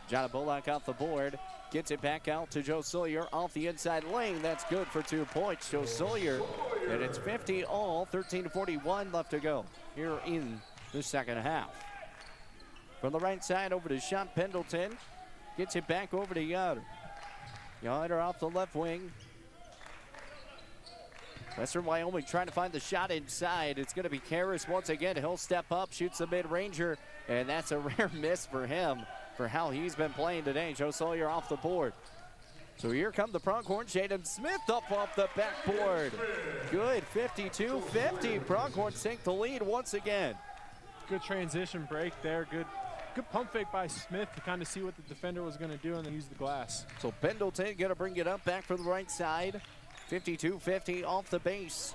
John Bullock off the board. Gets it back out to Joe Sawyer off the inside lane. That's good for 2 points. Joe Sawyer. And it's 50-all, 13-41 left to go here in the second half. From the right side over to Sean Pendleton. Gets it back over to Yoder. Yoder off the left wing. Western Wyoming trying to find the shot inside. It's going to be Karras once again. He'll step up, shoots the mid-ranger, and that's a rare miss for him for how he's been playing today. Joe Sawyer off the board. So here come the Pronghorns. Jaden Smith up off the backboard. Good, 52-50. Pronghorns take the lead once again. Good transition break there. Good pump fake by Smith to kind of see what the defender was going to do and then use the glass. So Pendleton going to bring it up back from the right side. 52-50 off the base.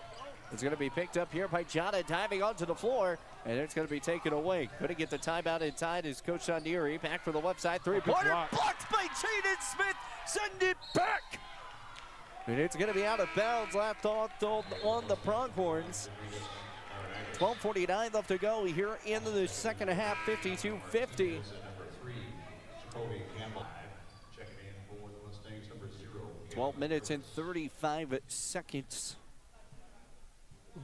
It's going to be picked up here by Jada, diving onto the floor, and it's going to be taken away. Couldn't get the timeout in time as Coach Shanieri back for the left side. Three-pointer blocked by Jaden Smith. Send it back. And it's going to be out of bounds, left off on the Pronghorns. 12:49 left to go here in the second half, 52-50. 12 minutes and 35 seconds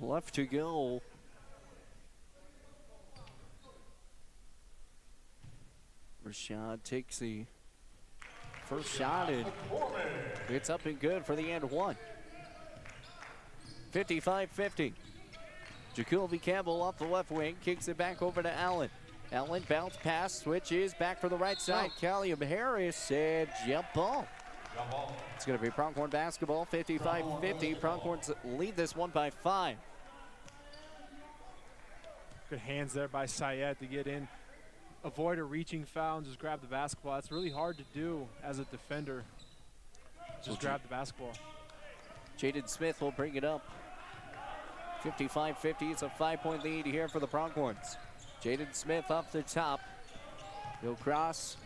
left to go. Rashad takes the first shot and it's up and good for the and one. 55-50. Jacoby Campbell off the left wing, kicks it back over to Allen. Allen bounce pass, switches back for the right side. Caelum Harris and jump ball. It's going to be Pronghorn basketball, 55-50. Pronghorns lead this one by 5. Good hands there by Syed to get in, avoid a reaching foul, and just grab the basketball. That's really hard to do as a defender. Just grab the basketball. Jaden Smith will bring it up. 55-50, it's a 5-point lead here for the Pronghorns. Jaden Smith up the top. He'll cross,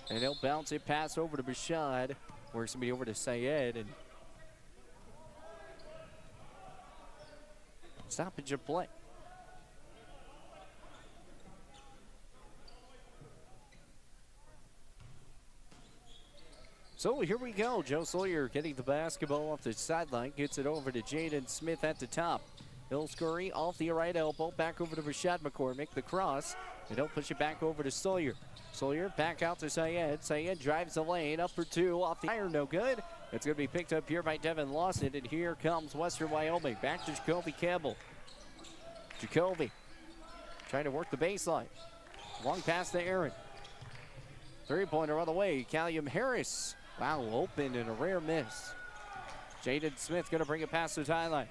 and he'll bounce it pass over to Bashad. Works to be over to Syed, and stoppage of play. So here we go. Joe Sawyer getting the basketball off the sideline, gets it over to Jaden Smith at the top. He'll scurry off the right elbow, back over to Rashad McCormick, the cross, and he'll push it back over to Sawyer. Sawyer back out to Syed. Syed drives the lane, up for 2, off the iron, no good. It's going to be picked up here by Devin Lawson, and here comes Western Wyoming. Back to Jacoby Campbell. Jacoby trying to work the baseline. Long pass to Aaron. Three-pointer on the way. Caelum Harris. Wow, open and a rare miss. Jaden Smith going to bring it past the sideline.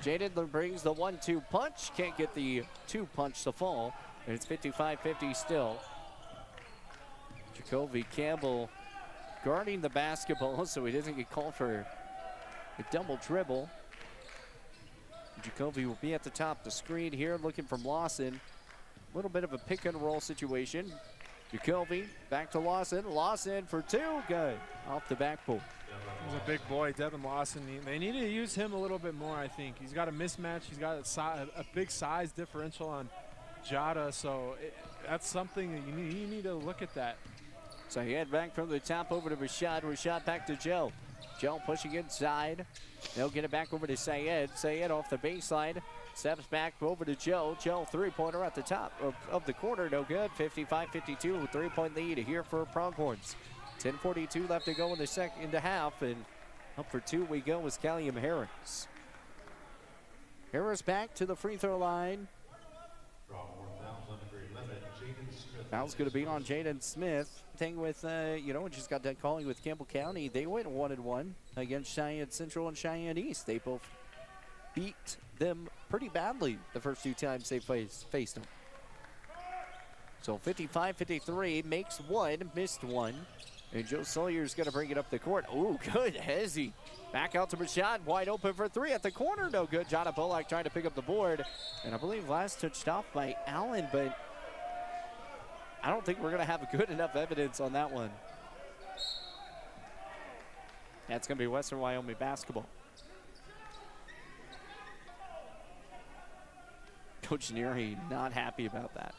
Jaden brings the 1-2 punch. Can't get the 2 punch to fall. And it's 55-50 still. Jacoby Campbell guarding the basketball so he doesn't get called for a double dribble. Jacoby will be at the top. The screen here looking from Lawson. A little bit of a pick and roll situation. Jacoby back to Lawson. Lawson for 2. Good. Off the backboard. He's a big boy, Devin Lawson. They need to use him a little bit more, I think. He's got a mismatch. He's got a big size differential on Jada, so that's something that you need to look at that. So he head back from the top over to Rashad. Rashad back to Joe. Joe pushing inside. They'll get it back over to Sayed. Sayed off the baseline. Steps back over to Joe. Joe, three-pointer at the top of the corner. No good. 55-52. Three-point lead here for Pronghorns. 10:42 left to go in the half. And up for two we go with Caelum Harris. Harris back to the free throw line. Foul's going to be on Jaden Smith. Thing with, just got done calling with Campbell County. They went 1-1 against Cheyenne Central and Cheyenne East. They both beat them pretty badly the first two times they faced them. So 55-53, makes one, missed one. And Joe Sawyer's going to bring it up the court. Ooh, good, Hezzy. Back out to Rashad, wide open for three at the corner. No good. Jonathon Bullock trying to pick up the board. And I believe last touched off by Allen, but I don't think we're going to have good enough evidence on that one. That's going to be Western Wyoming basketball. Coach Neary not happy about that.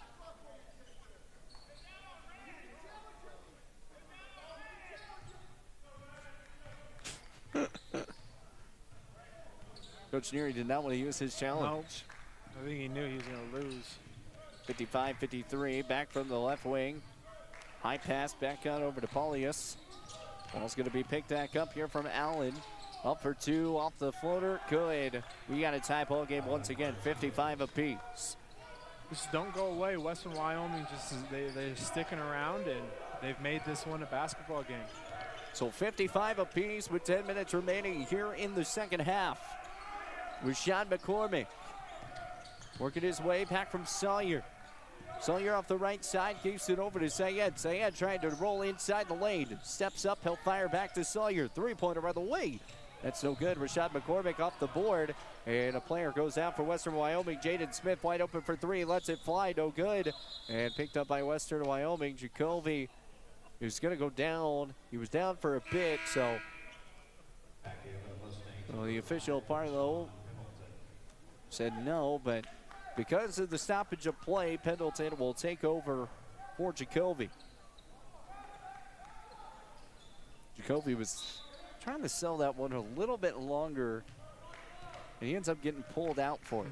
Coach Neary did not want to use his challenge. No, I think he knew he was going to lose. 55-53, back from the left wing. High pass back out over to Paulius. Ball's going to be picked back up here from Allen. Up for two off the floater. Good. We got a tie ball game once again, 55 apiece. Just don't go away. Western Wyoming, they're sticking around, and they've made this one a basketball game. So 55 apiece with 10 minutes remaining here in the second half. Rashad McCormick working his way back from Sawyer. Sawyer off the right side, keeps it over to Sayed. Sayed trying to roll inside the lane. Steps up, he'll fire back to Sawyer. Three-pointer by the way. That's no good. Rashad McCormick off the board. And a player goes out for Western Wyoming. Jaden Smith wide open for three. Lets it fly, no good. And picked up by Western Wyoming. Jacoby is going to go down. He was down for a bit, so the official part of the said no, but because of the stoppage of play, Pendleton will take over for Jacoby. Jacoby was trying to sell that one a little bit longer, and he ends up getting pulled out for it.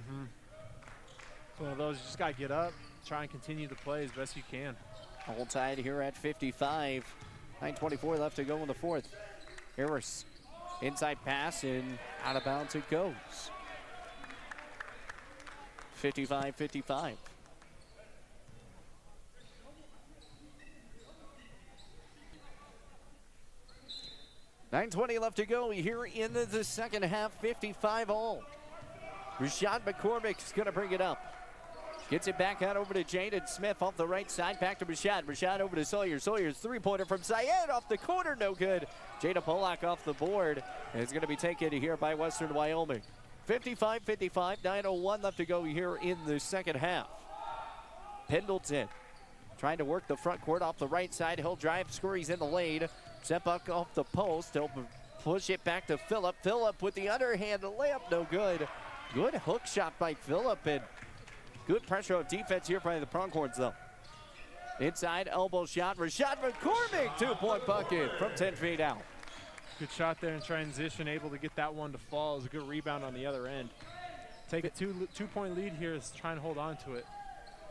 It's one of those, you just got to get up, try and continue the play as best you can. All tied here at 55. 9:24 left to go in the fourth. Harris, inside pass, and out of bounds it goes. 55-55. $9:20 left to go here in the second half, 55 all. Rashad McCormick is going to bring it up. Gets it back out over to Jaden Smith off the right side, back to Rashad. Rashad over to Sawyer. Sawyer's three-pointer from Syed off the corner, no good. Jada Polak off the board, and it's going to be taken here by Western Wyoming. 55-55, 9:01 left to go here in the second half. Pendleton trying to work the front court off the right side. He'll drive, scurries in the lane. Step up off the post. He'll push it back to Phillip. Phillip with the underhand layup, no good. Good hook shot by Phillip, and good pressure on defense here by the Pronghorns, though. Inside elbow shot. Rashad McCormick, two-point bucket from 10 feet out. Good shot there in transition, able to get that one to fall. It was a good rebound on the other end. Take a two-point lead here, is trying to hold on to it.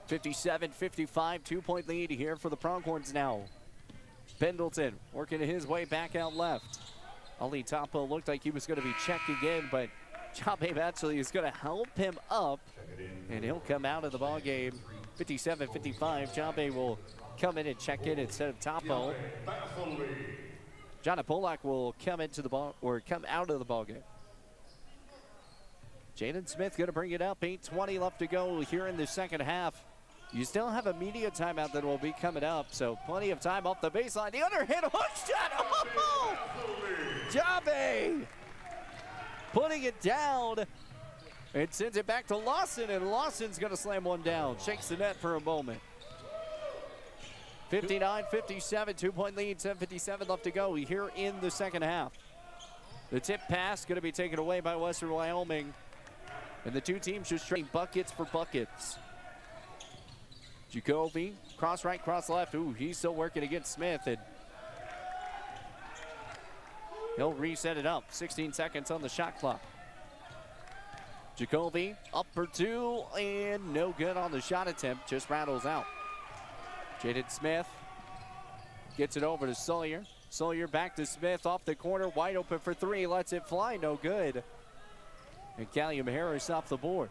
57-55, two-point lead here for the Pronghorns now. Pendleton working his way back out left. Ali Topo looked like he was going to be checked again, but Jabe actually is going to help him up, and he'll come out of the ball game. 57-55. Jabe will come in and check in instead of Topo. Johnny Polak will come into the ball or come out of the ball game. Jaden Smith going to bring it up. 8:20 left to go here in the second half. You still have a media timeout that will be coming up, so plenty of time off the baseline. The underhand hook shot. Oh! Jabe putting it down and sends it back to Lawson, and Lawson's going to slam one down. Shakes the net for a moment. 59-57, two-point lead, 7:57 left to go here in the second half. The tip pass going to be taken away by Western Wyoming, and the two teams just trading buckets for buckets. Jacoby, cross right, cross left. Ooh, he's still working against Smith, and he'll reset it up. 16 seconds on the shot clock. Jacoby up for two, and no good on the shot attempt. Just rattles out. Jaden Smith gets it over to Sawyer. Sawyer back to Smith off the corner, wide open for three. Lets it fly, no good. And Caelum Harris off the board.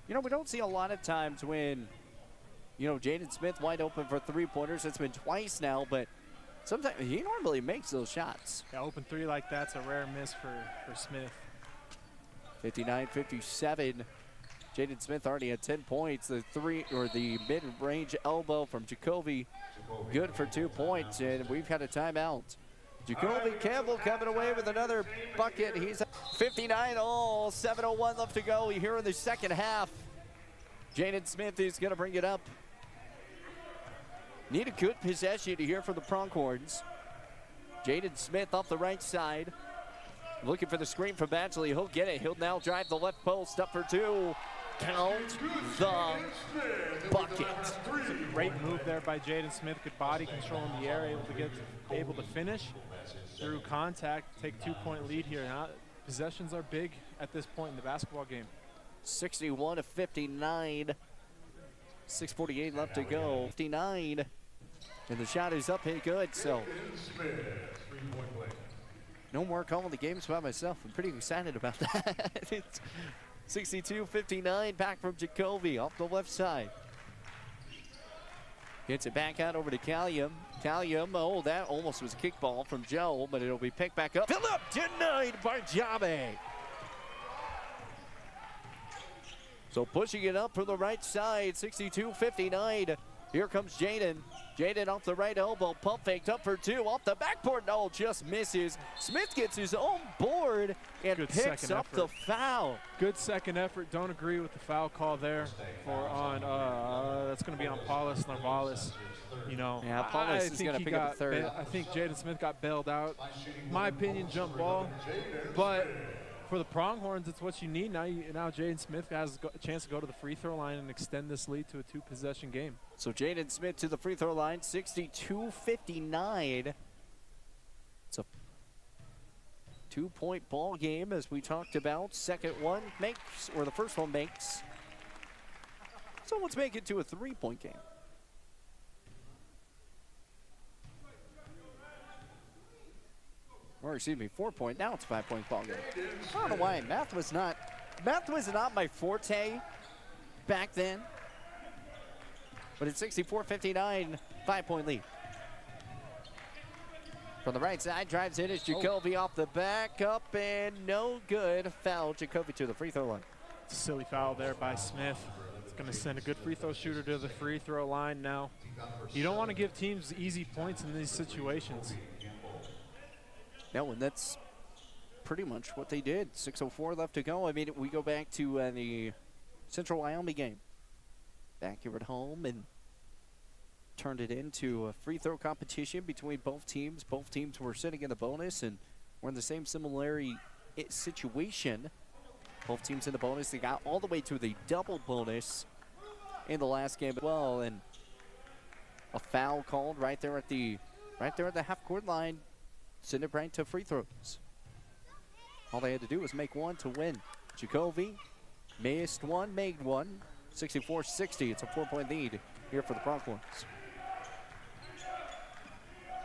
You know, we don't see a lot of times when, you know, Jaden Smith wide open for three-pointers. It's been twice now, but sometimes he normally makes those shots. Yeah, open three like that's a rare miss for Smith. 59-57. Jaden Smith already had 10 points. The mid-range elbow from Jacoby, good for 2 points, and we've got a timeout. Jacoby Campbell coming away with another bucket. He's at 59 all, 7:01 left to go here in the second half. Jaden Smith is going to bring it up. Need a good possession here for the Pronghorns. Jaden Smith off the right side. Looking for the screen from Badgley. He'll get it. He'll now drive the left post up for two. Count the bucket. Great move there by Jaden Smith. Good body control in the air, able to finish through contact. Take 2-point lead here. Now, possessions are big at this point in the basketball game. 61-59. 6:48 left to go. 59, and the shot is up and good. So no more calling the games by myself. I'm pretty excited about that. It's 62-59, back from Jacoby off the left side. Gets it back out over to Caelum. Caelum, oh, that almost was a kickball from Joe, but it'll be picked back up. Phillip denied by Jabe. So pushing it up from the right side, 62-59. Here comes Jaden. Jaden off the right elbow, pump faked up for two. Off the backboard, no, just misses. Smith gets his own board and picks up the foul. Good second effort. Don't agree with the foul call there that's going to be on Paulus Narvalis. You know, yeah, Paulus is going to pick up the third. I think Jaden Smith got bailed out. My opinion, jump ball, but for the Pronghorns, it's what you need. Now Jaden Smith has a chance to go to the free throw line and extend this lead to a two-possession game. So Jaden Smith to the free throw line, 62-59. It's a 2-point ball game, as we talked about. Second one makes, or the first one makes. So let's make it to a 3-point game. Or excuse me, 4-point. Now it's a 5-point ball game. I don't know why math was not my forte back then. But it's 64-59, 5-point lead. From the right side, drives in is Jacoby off the back, up and no good. Foul, Jacoby to the free throw line. It's a silly foul there by Smith. It's going to send a good free throw shooter to the free throw line now. You don't want to give teams easy points in these situations. No, and that's pretty much what they did. 6:04 left to go. I mean, we go back to the Central Wyoming game. Back here at home, and turned it into a free throw competition between both teams. Both teams were sitting in the bonus, and we're in the same similarity situation. Both teams in the bonus. They got all the way to the double bonus in the last game as well, and a foul called right there at the half court line. Send it right to free throws. All they had to do was make one to win. Jacoby missed one, made one. 64-60. It's a 4-point lead here for the Pronghorns.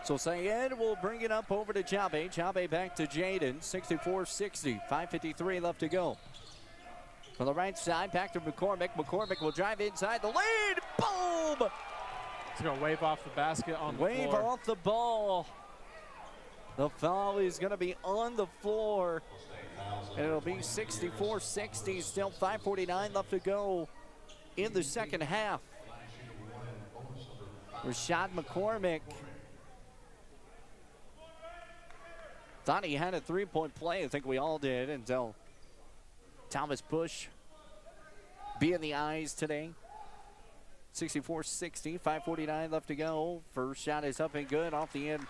So Syed will bring it up over to Jabe. Jabe back to Jaden. 64-60. 5:53 left to go. From the right side, back to McCormick. McCormick will drive inside the lead. Boom! He's going to wave off the basket on the floor. Wave off the ball. The foul is going to be on the floor. And it'll be 64-60. Still 5:49 left to go in the second half. Rashad McCormick thought he had a 3-point play. I think we all did until Thomas Bush being the eyes today. 64-60, 5:49 left to go. First shot is up and good off the end.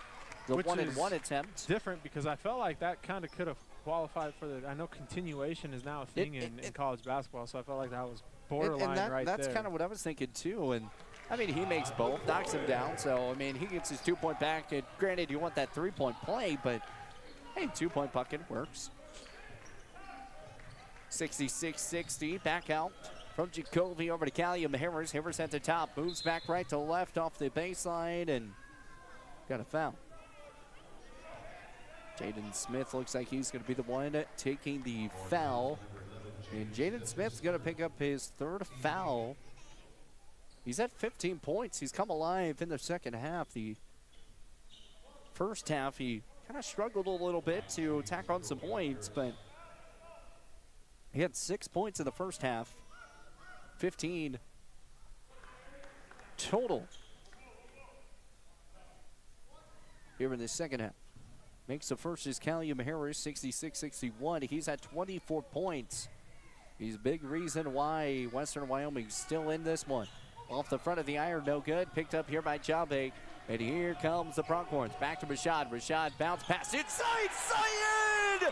The 1-and-1 attempt. Different because I felt like that kind of could have qualified for the. I know continuation is now a thing in college basketball, so I felt like that was borderline right that's there. kind of what I was thinking too. And I mean, he makes both, knocks him down. So I mean, he gets his 2-point back. And granted, you want that 3-point play, but hey, 2-point bucket works. 66-60, back out from Jacoby over to Caelum Harris. Harris at the top, moves back right to left off the baseline and got a foul. Jaden Smith looks like he's going to be the one taking the foul. And Jaden Smith's going to pick up his 3rd foul. He's at 15 points. He's come alive in the second half. The first half, he kind of struggled a little bit to tack on some points, but he had 6 points in the first half. 15 total here in the second half. Makes the first is Caelum Harris, 66-61. He's at 24 points. He's a big reason why Western Wyoming's still in this one. Off the front of the iron, no good. Picked up here by Jabe. And here comes the Pronghorns. Back to Rashad. Rashad bounce pass inside. Syed!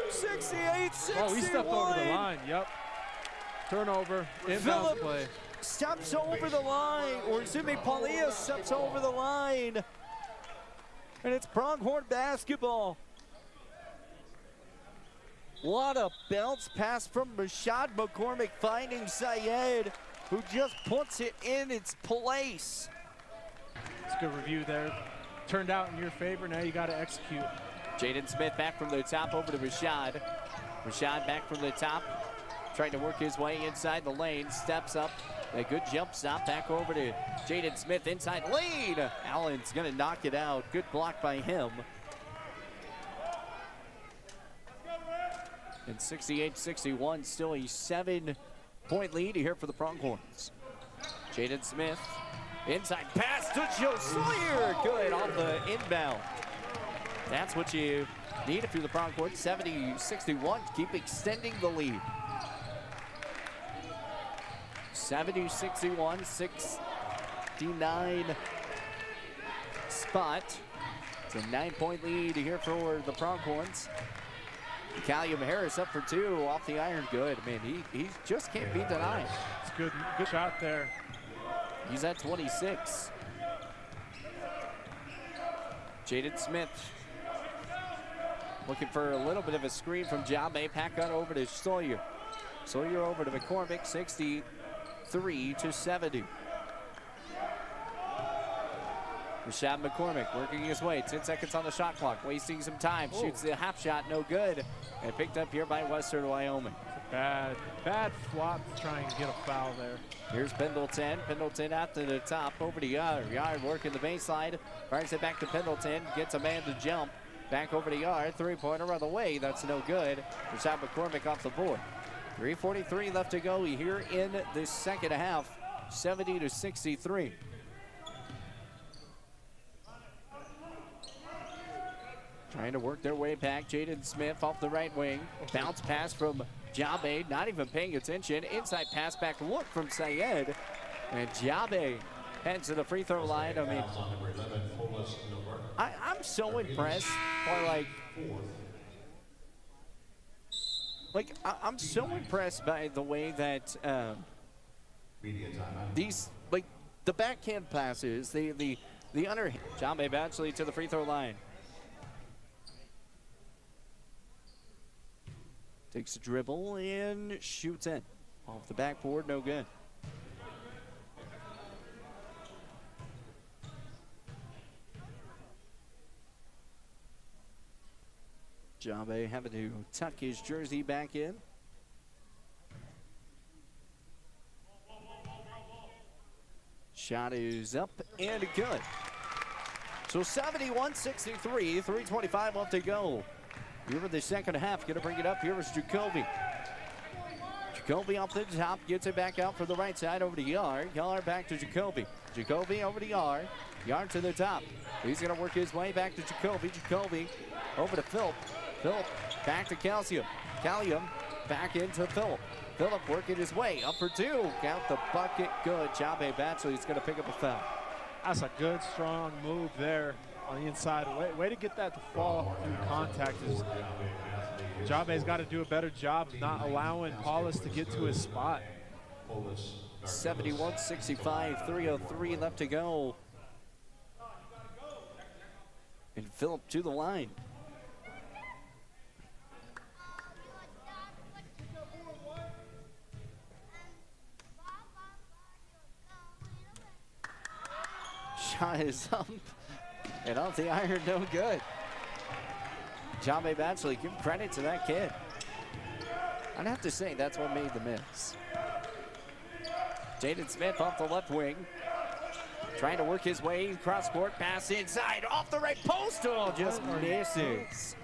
68-61. Oh, he stepped over the line. Yep. Turnover. Inbound play. Steps over the line. Or excuse me, Paulia steps over the line. And it's Pronghorn basketball. What a bounce pass from Rashad McCormick finding Syed, who just puts it in its place. It's a good review there. Turned out in your favor. Now you got to execute. Jaden Smith back from the top over to Rashad. Rashad back from the top, trying to work his way inside the lane. Steps up. A good jump stop back over to Jaden Smith inside lane. Allen's going to knock it out. Good block by him. And 68-61, still a 7-point lead here for the Pronghorns. Jaden Smith, inside pass to Joe Sawyer. Good off the inbound. That's what you need if you're the Pronghorns. 70-61, keep extending the lead. 70-61, 69 spot. It's a 9-point lead here for the Pronghorns. Caelum Harris up for 2 off the iron. Good. Man, he just can't be denied. It's good shot there. He's at 26. Jaden Smith looking for a little bit of a screen from Jabe. Pack out over to Sawyer. Sawyer over to McCormick, 63-70. Rashad McCormick working his way, 10 seconds on the shot clock, wasting some time, shoots the half shot, no good, and picked up here by Western Wyoming. Bad flop to try and get a foul there. Here's Pendleton. Pendleton out to the top, over to Yard. Yard working the baseline, fires it back to Pendleton, gets a man to jump, back over to Yard, 3-pointer on the way, that's no good. Rashad McCormick off the board. 3:43 left to go here in the second half, 70-63. Trying to work their way back. Jaden Smith off the right wing. Bounce pass from Jabe, not even paying attention. Inside pass back look from Syed. And Jabe heads to the free throw line. I mean, I'm so impressed by I'm so impressed by the way that these, the backhand passes, the underhand. Jabe Batchley to the free throw line. Takes a dribble and shoots in. Off the backboard, no good. Jabe having to tuck his jersey back in. Shot is up and good. So 71-63, 3:25 left to go. Here in the second half, going to bring it up. Here is Jacoby. Jacoby off the top, gets it back out for the right side over to Yard. Yard back to Jacoby. Jacoby over to Yard. Yard to the top. He's going to work his way back to Jacoby. Jacoby over to Philp. Philp back to Caelum. Caelum back into Philp. Philip working his way up for 2. Count the bucket. Good. Jabe Batchley is going to pick up a foul. That's a good, strong move there on the inside. Way to get that to fall through contact. Jabe's got to do a better job of not allowing Paulus to get to his spot. 71-65, 3:03 left to go. And Phillip to the line. Shot is up and off the iron, no good. Jabe Batchley, give credit to that kid. I'd have to say that's what made the miss. Jaden Smith off the left wing. Trying to work his way, cross-court pass inside, off the right post, oh, just misses.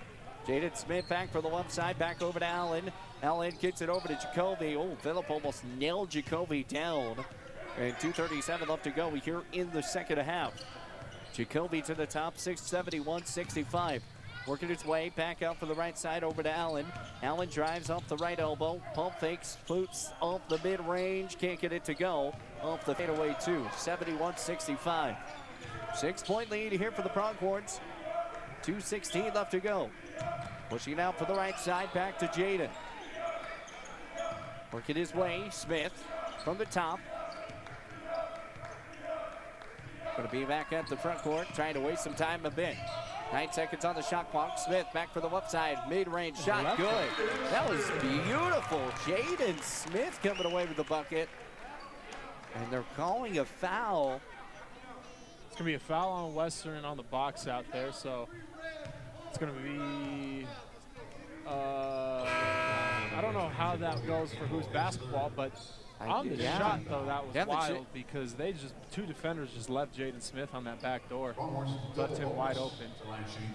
Jaden Smith back for the left side, back over to Allen. Allen kicks it over to Jacoby. Oh, Phillip almost nailed Jacoby down. And 2:37 left to go here in the second half. Jacoby to the top, 671-65. Working its way back out for the right side over to Allen. Allen drives off the right elbow. Pump fakes, flutes off the mid-range. Can't get it to go. Off the fadeaway too. 71-65. 6-point lead here for the Pronghorns. 2:16 left to go. Pushing it out for the right side. Back to Jaden. Working his way. Smith from the top. Going to be back at the front court. Trying to waste some time a bit. 9 seconds on the shot clock. Smith back for the left side. Mid-range shot. Good. That was beautiful. Jaden Smith coming away with the bucket. And they're calling a foul. It's going to be a foul on Western on the box out there. So it's going to be, I don't know how that goes for who's basketball, but on the shot, though, that was wild because two defenders just left Jaden Smith on that back door, left him wide open.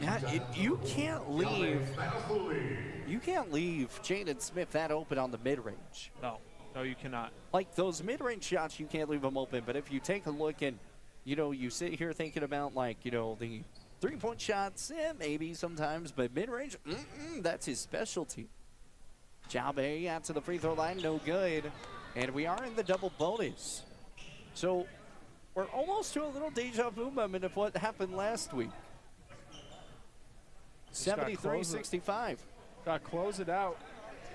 Yeah, you can't leave Jaden Smith that open on the mid-range. No, you cannot. Like those mid-range shots, you can't leave them open. But if you take a look and, you sit here thinking about the three-point shots, maybe sometimes, but mid-range, that's his specialty. Jabe out to the free throw line, no good. And we are in the double bonus. So we're almost to a little deja vu moment of what happened last week. 73-65. Got to close it out.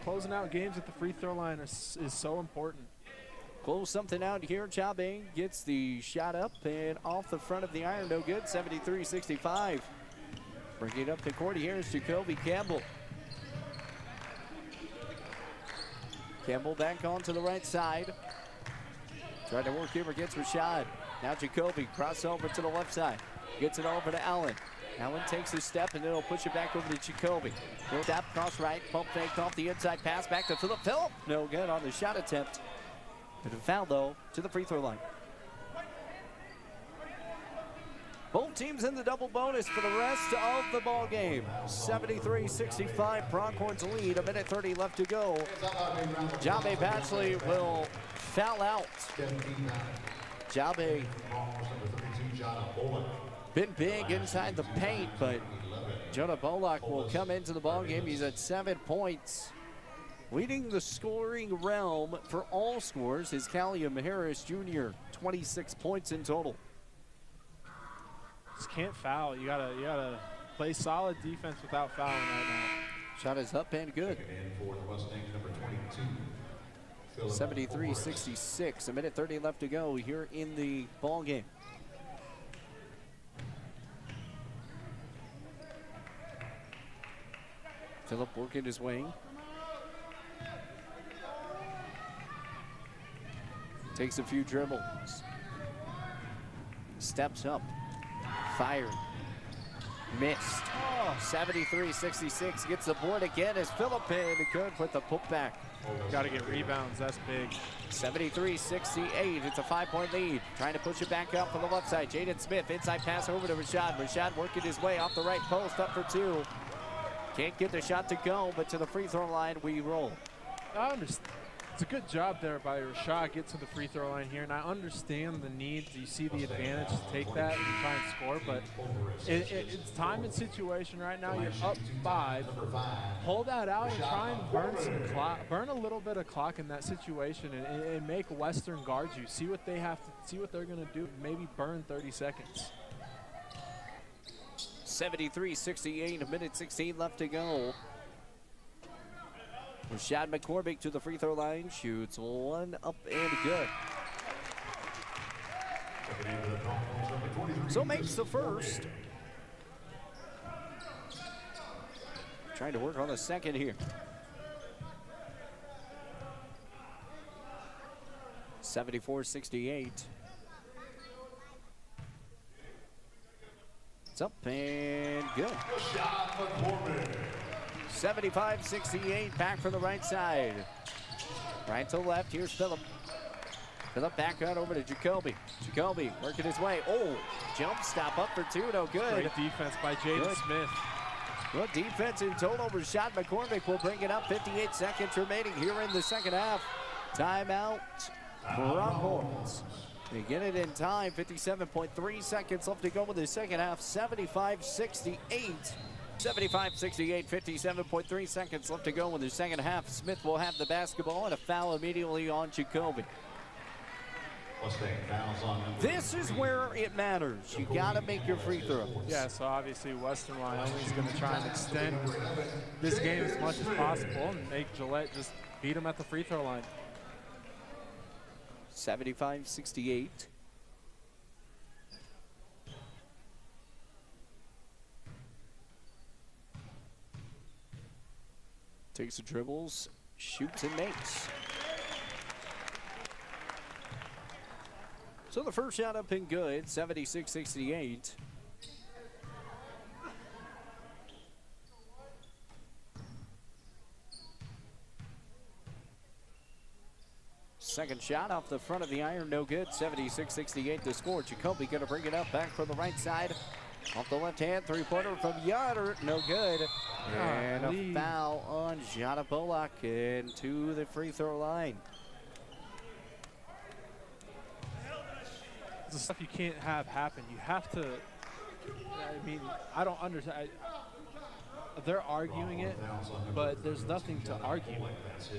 Closing out games at the free throw line is so important. Close something out here. Jabe gets the shot up and off the front of the iron, no good. 73-65. Bringing it up the court here is Jacoby Campbell. Campbell back onto the right side. Trying to work here against Rashad. Now Jacoby crossover to the left side. Gets it over to Allen. Allen takes a step and then he'll push it back over to Jacoby. No step, cross right, pump fake off the inside pass back to Phillip. Phillip, no good on the shot attempt. But a foul though to the free throw line. Both teams in the double bonus for the rest of the ball game. 73-65, Pronghorns lead, 1:30 left to go. Jabe Batchley will foul out. Jabe been big inside the paint, but Jonah Bollock will come into the ball game. He's at 7 points. Leading the scoring realm for all scores is Caelum Harris Jr., 26 points in total. Just can't foul. You gotta play solid defense without fouling right now. Shot is up and good. 73-66, 1:30 left to go here in the ball game. Phillip working his way. Takes a few dribbles. Steps up. Fired. Missed. 73-66. Gets the board again as Phillip in. Good with the putback. Got to get rebounds. That's big. 73-68. It's a 5-point lead. Trying to push it back up from the left side. Jaden Smith. Inside pass over to Rashad. Rashad working his way off the right post. Up for two. Can't get the shot to go, but to the free throw line we roll. I understand. It's a good job there by Rashad. Get to the free throw line here, and I understand the need. You see the advantage to take that and try and score, but it's time and situation right now. You're up 5. Hold that out and try and burn some clock, burn a little bit of clock in that situation, and make Western guard you. See what they have to, see what they're going to do. Maybe burn 30 seconds. 73-68, 1:16 left to go. Rashad McCormick to the free throw line, shoots one up and good. So makes the first. Trying to work on the second here. 74-68. It's up and good. 75-68, back from the right side. Right to left, here's Phillip. Phillip back out over to Jacoby. Jacoby working his way. Oh, jump stop up for two, no good. Great defense by Jaden Smith. Good defense in total. Rashad McCormick will bring it up. 58 seconds remaining here in the second half. Timeout, Pronghorns. They get it in time. 57.3 seconds left to go in the second half. 75-68. 75-68, 57.3 seconds left to go in the second half. Smith will have the basketball and a foul immediately on Jacoby. This is where it matters. You gotta make your free throws. Yeah, so obviously Western Wyoming is going to try and extend this game as much as possible and make Gillette just beat them at the free throw line. 75-68. Takes the dribbles, shoots and makes. So the first shot up and good, 76-68. Second shot off the front of the iron, no good, 76-68 the score. Jacoby gonna bring it up back from the right side. Off the left hand, three-pointer from Yoder, no good. And a foul on Jada Bullock into the free throw line. The stuff you can't have happen. You have to, I mean, I don't understand. They're arguing it, but there's nothing to argue.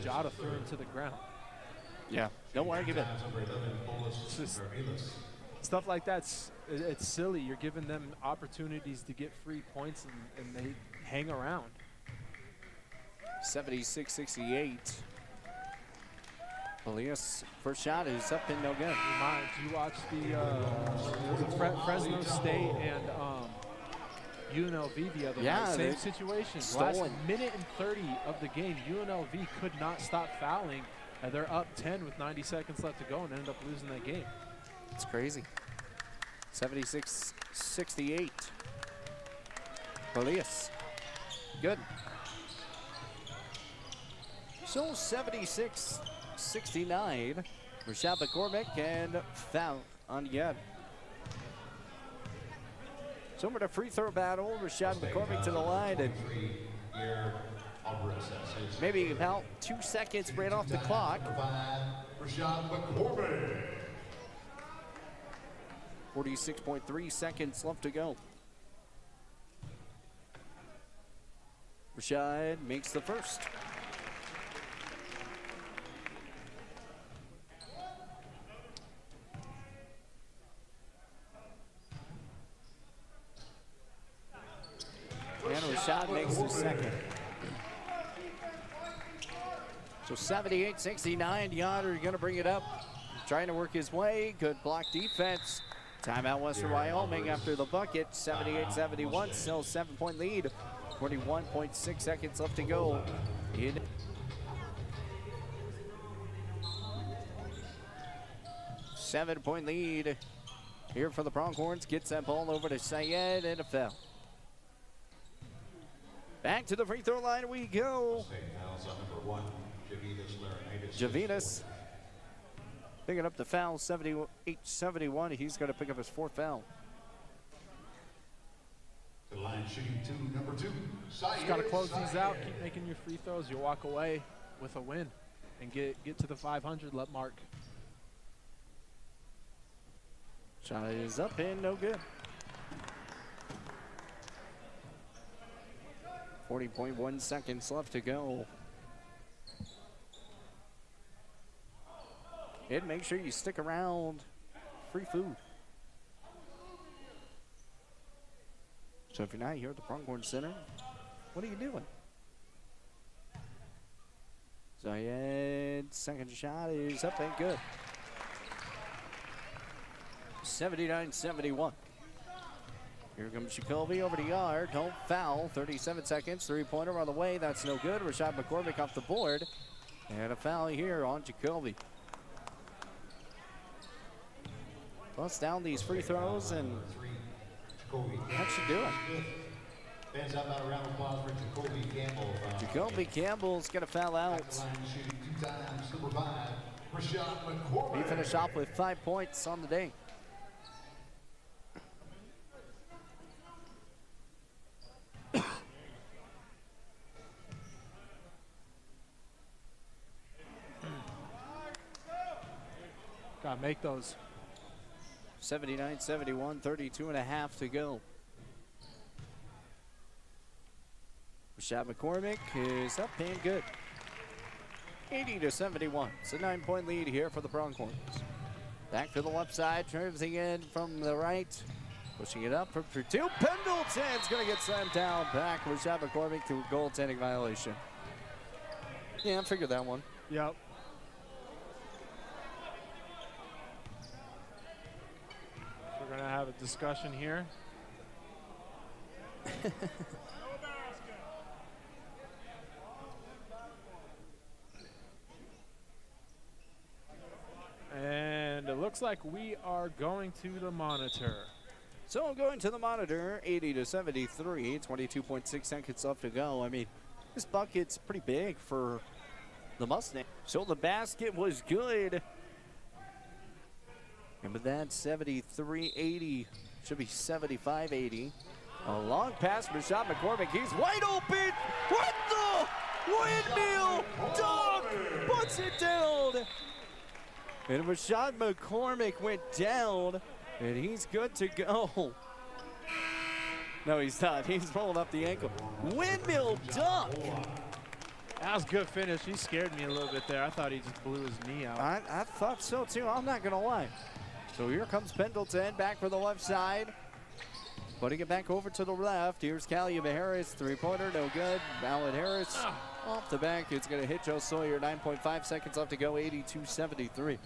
Jada threw him to the ground. Yeah, no argument. It's just, stuff like that's, it's silly. You're giving them opportunities to get free points and they hang around. 76-68. Elias, first shot is up and no good. Do you watch the Fresno State and UNLV the other night? Same situation. Last minute and 30 of the game, UNLV could not stop fouling, and they're up 10 with 90 seconds left to go and ended up losing that game. It's crazy. 76-68. Elias, good. So 76-69. Rashad McCormick and foul on Yed. So we're to free throw battle. Rashad McCormick to the line and maybe about 2 seconds right off the clock. Rashad McCormick. 46.3 seconds left to go. Rashad makes the first. And Rashad makes the second. So 78-69, Yoder going to bring it up. Trying to work his way, good block defense. Timeout Western Wyoming after the bucket, 78-71, still 7-point lead. 41.6 seconds left to go. 7-point lead here for the Pronghorns. Gets that ball over to Syed and a foul. Back to the free throw line we go. Javitas picking up the foul, 78-71. He's going to pick up his fourth foul. The line shooting two, number 2. Just got to close these out. Keep making your free throws. You'll walk away with a win and get to the 500 mark. Shot is up and no good. 40.1 seconds left to go. And make sure you stick around. Free food. So if you're not here at the Pronghorn Center, what are you doing? Zayed, second shot is up and good. 79-71. Here comes Jacoby over the yard. Don't foul. 37 seconds. Three-pointer on the way. That's no good. Rashad McCormick off the board. And a foul here on Jacoby. Bust down these free throws, and that should do it. Fans, how about a round of applause for Jacoby Campbell? Jacoby Campbell's going to foul out. Shooting 2 times, number 5, Rashad McCormick. He finished off with 5 points on the day. Gotta make those. 79-71, 32 and a half to go. Rashad McCormick is up and good. 80-71. It's a 9-point lead here for the Pronghorns. Back to the left side, traversing in from the right. Pushing it up for two. Pendleton's going to get slammed down. Back Rashad McCormick to a goaltending violation. Yeah, I figured that one. Yep. We're going to have a discussion here. And it looks like we are going to the monitor. So going to the monitor, 80-73, 22.6 seconds left to go. I mean, this bucket's pretty big for the Mustangs. So the basket was good. And with that, 73-80, should be 75-80. A long pass for Rashad McCormick. He's wide open. What the windmill dunk puts it down. And Rashad McCormick went down, and he's good to go. No, he's not. He's rolling up the ankle. Windmill dunk. That was a good finish. He scared me a little bit there. I thought he just blew his knee out. I thought so, too. I'm not going to lie. So here comes Pendleton back for the left side. Putting it back over to the left. Here's Caelum Harris. Three-pointer, no good. Alan Harris off the back. It's going to hit Joe Sawyer. 9.5 seconds left to go. 82-73.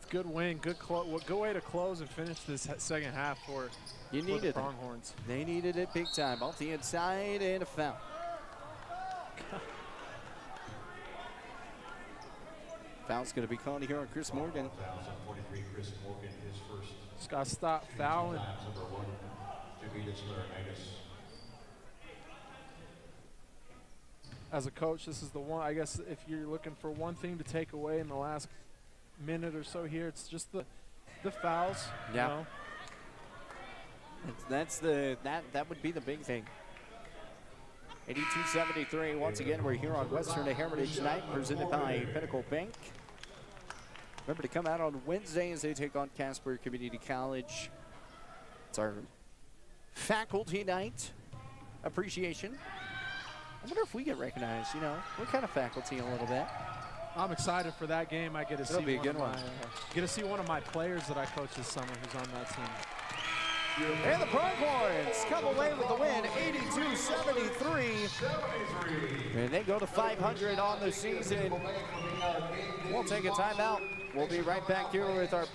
Good win, good way to close and finish this second half for the Pronghorns. They needed it big time. Off the inside and a foul. Foul's going to be called here on Chris Morgan. 43, Chris Morgan, his first. Just got to stop fouling. Number 1, Javitas Laurinaitis. As a coach, this is the one, I guess, if you're looking for one thing to take away in the last minute or so here, it's just the fouls. Yeah. You know? That would be the big thing. 82-73. Once again, we're here on Western Heritage Night, presented by Pinnacle Bank. Remember to come out on Wednesday as they take on Casper Community College. It's our faculty night appreciation. I wonder if we get recognized. You know, we're kind of faculty a little bit. I'm excited for that game. I get to see get to see one of my players that I coached this summer who's on that team. And the Pronghorns come away with the win, 82-73. And they go to 500 on the season. We'll take a timeout. We'll be right back here with our